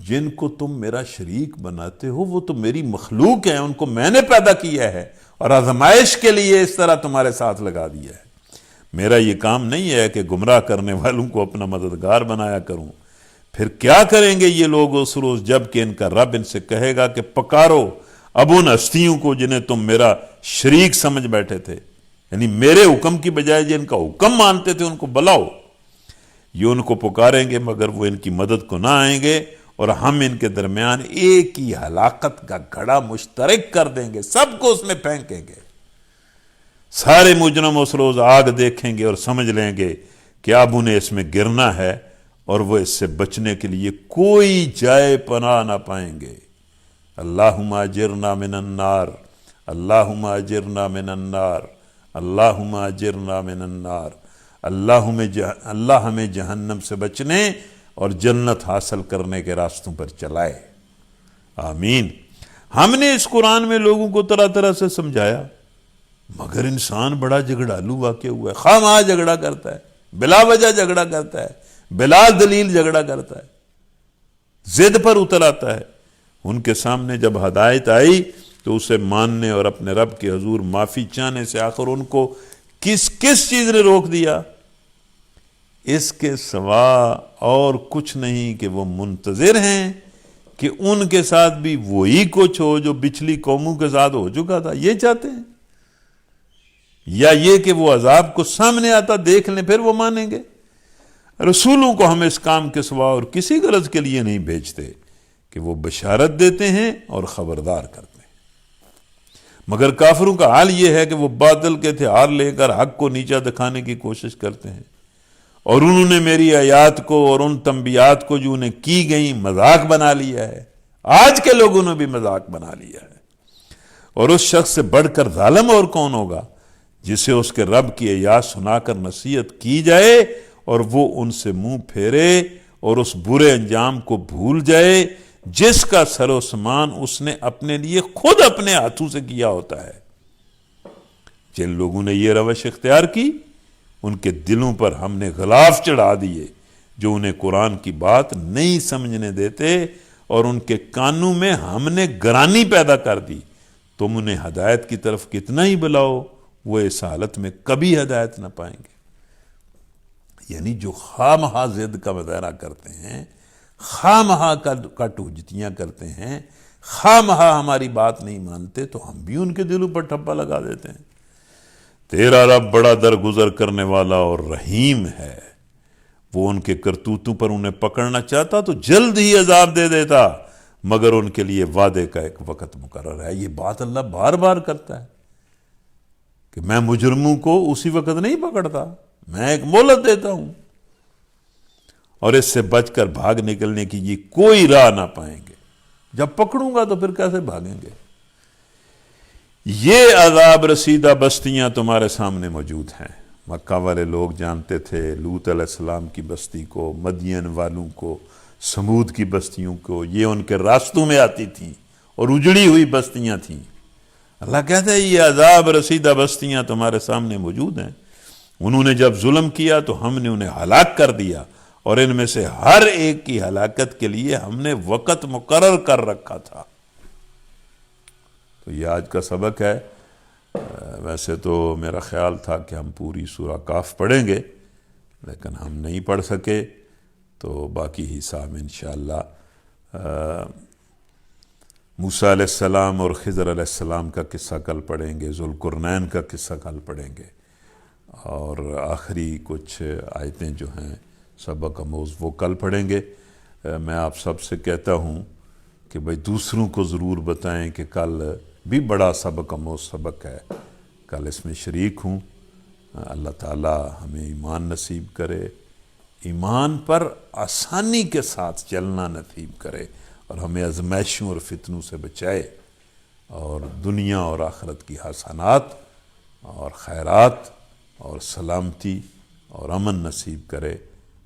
جن کو تم میرا شریک بناتے ہو وہ تو میری مخلوق ہیں، ان کو میں نے پیدا کیا ہے اور آزمائش کے لیے اس طرح تمہارے ساتھ لگا دیا ہے. میرا یہ کام نہیں ہے کہ گمراہ کرنے والوں کو اپنا مددگار بنایا کروں. پھر کیا کریں گے یہ لوگ اس روز جب کہ ان کا رب ان سے کہے گا کہ پکارو اب ان ہستیوں کو جنہیں تم میرا شریک سمجھ بیٹھے تھے، یعنی میرے حکم کی بجائے جن کا حکم مانتے تھے ان کو بلاؤ. یہ ان کو پکاریں گے مگر وہ ان کی مدد کو نہ آئیں گے اور ہم ان کے درمیان ایک ہی ہلاکت کا گھڑا مشترک کر دیں گے، سب کو اس میں پھینکیں گے. سارے مجرم اس روز آگ دیکھیں گے اور سمجھ لیں گے کہ اب انہیں اس میں گرنا ہے اور وہ اس سے بچنے کے لیے کوئی جائے پناہ نہ پائیں گے. اللہم اجرنا من النار، اللہم اجرنا من النار، اللہم اجرنا من النار. اللہ ہمیں جہنم سے بچنے اور جنت حاصل کرنے کے راستوں پر چلائے. آمین. ہم نے اس قرآن میں لوگوں کو طرح طرح سے سمجھایا مگر انسان بڑا جھگڑالو واقع ہوا ہے. خواہ جھگڑا کرتا ہے، بلا وجہ جھگڑا کرتا ہے، بلا دلیل جھگڑا کرتا ہے، ضد پر اتر آتا ہے. ان کے سامنے جب ہدایت آئی تو اسے ماننے اور اپنے رب کے حضور معافی چاہنے سے آخر ان کو کس چیز نے روک دیا؟ اس کے سوا اور کچھ نہیں کہ وہ منتظر ہیں کہ ان کے ساتھ بھی وہی کچھ ہو جو پچھلی قوموں کے ساتھ ہو چکا تھا. یہ چاہتے ہیں یا یہ کہ وہ عذاب کو سامنے آتا دیکھ لیں پھر وہ مانیں گے. رسولوں کو ہم اس کام کے سوا اور کسی غرض کے لیے نہیں بھیجتے کہ وہ بشارت دیتے ہیں اور خبردار کرتے ہیں. مگر کافروں کا حال یہ ہے کہ وہ باطل کے ہتھیار لے کر حق کو نیچا دکھانے کی کوشش کرتے ہیں اور انہوں نے میری آیات کو اور ان تنبیہات کو جو انہیں کی گئیں مذاق بنا لیا ہے. آج کے لوگوں نے بھی مذاق بنا لیا ہے. اور اس شخص سے بڑھ کر ظالم اور کون ہوگا جسے اس کے رب کی آیات سنا کر نصیحت کی جائے اور وہ ان سے منہ پھیرے اور اس برے انجام کو بھول جائے جس کا سر و سامان اس نے اپنے لیے خود اپنے ہاتھوں سے کیا ہوتا ہے۔ جن لوگوں نے یہ روش اختیار کی ان کے دلوں پر ہم نے غلاف چڑھا دیے جو انہیں قرآن کی بات نہیں سمجھنے دیتے، اور ان کے کانوں میں ہم نے گرانی پیدا کر دی۔ تم انہیں ہدایت کی طرف کتنا ہی بلاؤ وہ اس حالت میں کبھی ہدایت نہ پائیں گے۔ یعنی جو خواہ مخواہ ضد کا مظاہرہ کرتے ہیں، خواہ مخواہ کٹ حجتیاں کرتے ہیں، خواہ مخواہ ہماری بات نہیں مانتے، تو ہم بھی ان کے دلوں پر ٹھپا لگا دیتے ہیں۔ تیرا رب بڑا درگزر کرنے والا اور رحیم ہے، وہ ان کے کرتوتوں پر انہیں پکڑنا چاہتا تو جلد ہی عذاب دے دیتا، مگر ان کے لیے وعدے کا ایک وقت مقرر ہے۔ یہ بات اللہ بار بار کرتا ہے کہ میں مجرموں کو اسی وقت نہیں پکڑتا، میں ایک مہلت دیتا ہوں، اور اس سے بچ کر بھاگ نکلنے کی یہ کوئی راہ نہ پائیں گے۔ جب پکڑوں گا تو پھر کیسے بھاگیں گے؟ یہ عذاب رسیدہ بستیاں تمہارے سامنے موجود ہیں۔ مکہ والے لوگ جانتے تھے لوط علیہ السلام کی بستی کو، مدین والوں کو، سمود کی بستیوں کو، یہ ان کے راستوں میں آتی تھیں اور اجڑی ہوئی بستیاں تھیں۔ اللہ کہتا ہے یہ عذاب رسیدہ بستیاں تمہارے سامنے موجود ہیں۔ انہوں نے جب ظلم کیا تو ہم نے انہیں ہلاک کر دیا، اور ان میں سے ہر ایک کی ہلاکت کے لیے ہم نے وقت مقرر کر رکھا تھا۔ تو یہ آج کا سبق ہے۔ ویسے تو میرا خیال تھا کہ ہم پوری سورہ کاف پڑھیں گے، لیکن ہم نہیں پڑھ سکے، تو باقی حصہ میں انشاءاللہ موسیٰ علیہ السلام اور خضر علیہ السلام کا قصہ کل پڑھیں گے، ذوالقرنین کا قصہ کل پڑھیں گے، اور آخری کچھ آیتیں جو ہیں سبق آموز وہ کل پڑھیں گے۔ میں آپ سب سے کہتا ہوں کہ بھئی دوسروں کو ضرور بتائیں کہ کل بھی بڑا سبق آموز سبق ہے، کل اس میں شریک ہوں۔ اللہ تعالی ہمیں ایمان نصیب کرے، ایمان پر آسانی کے ساتھ چلنا نصیب کرے، اور ہمیں آزمائشوں اور فتنوں سے بچائے، اور دنیا اور آخرت کی حسنات اور خیرات اور سلامتی اور امن نصیب کرے۔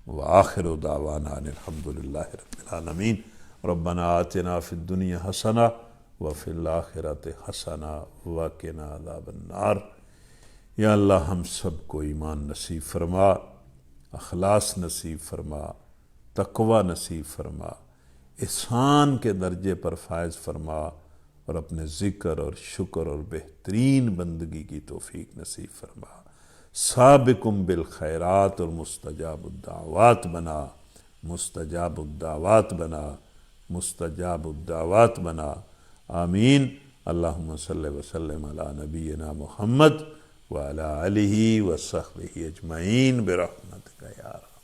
وآخر دعوانا ان الحمدللہ رب العالمین۔ ربنا آتنا فی الدنیا حسنہ وفی الآخرۃ حسنہ وقنا عذاب النار۔ یا اللہ ہم سب کو ایمان نصیب فرما، اخلاص نصیب فرما، تقوی نصیب فرما، احسان کے درجے پر فائز فرما، اور اپنے ذکر اور شکر اور بہترین بندگی کی توفیق نصیب فرما۔ سابقم بالخیرات اور مستجاب الدعوات بنا، مستجاب الدعوات بنا، مستجاب الدعوات بنا۔ آمین۔ اللہم صلی وسلم علی نبینا محمد وعلی آلہ وصحبہ اجمعین برحمتک یا رب۔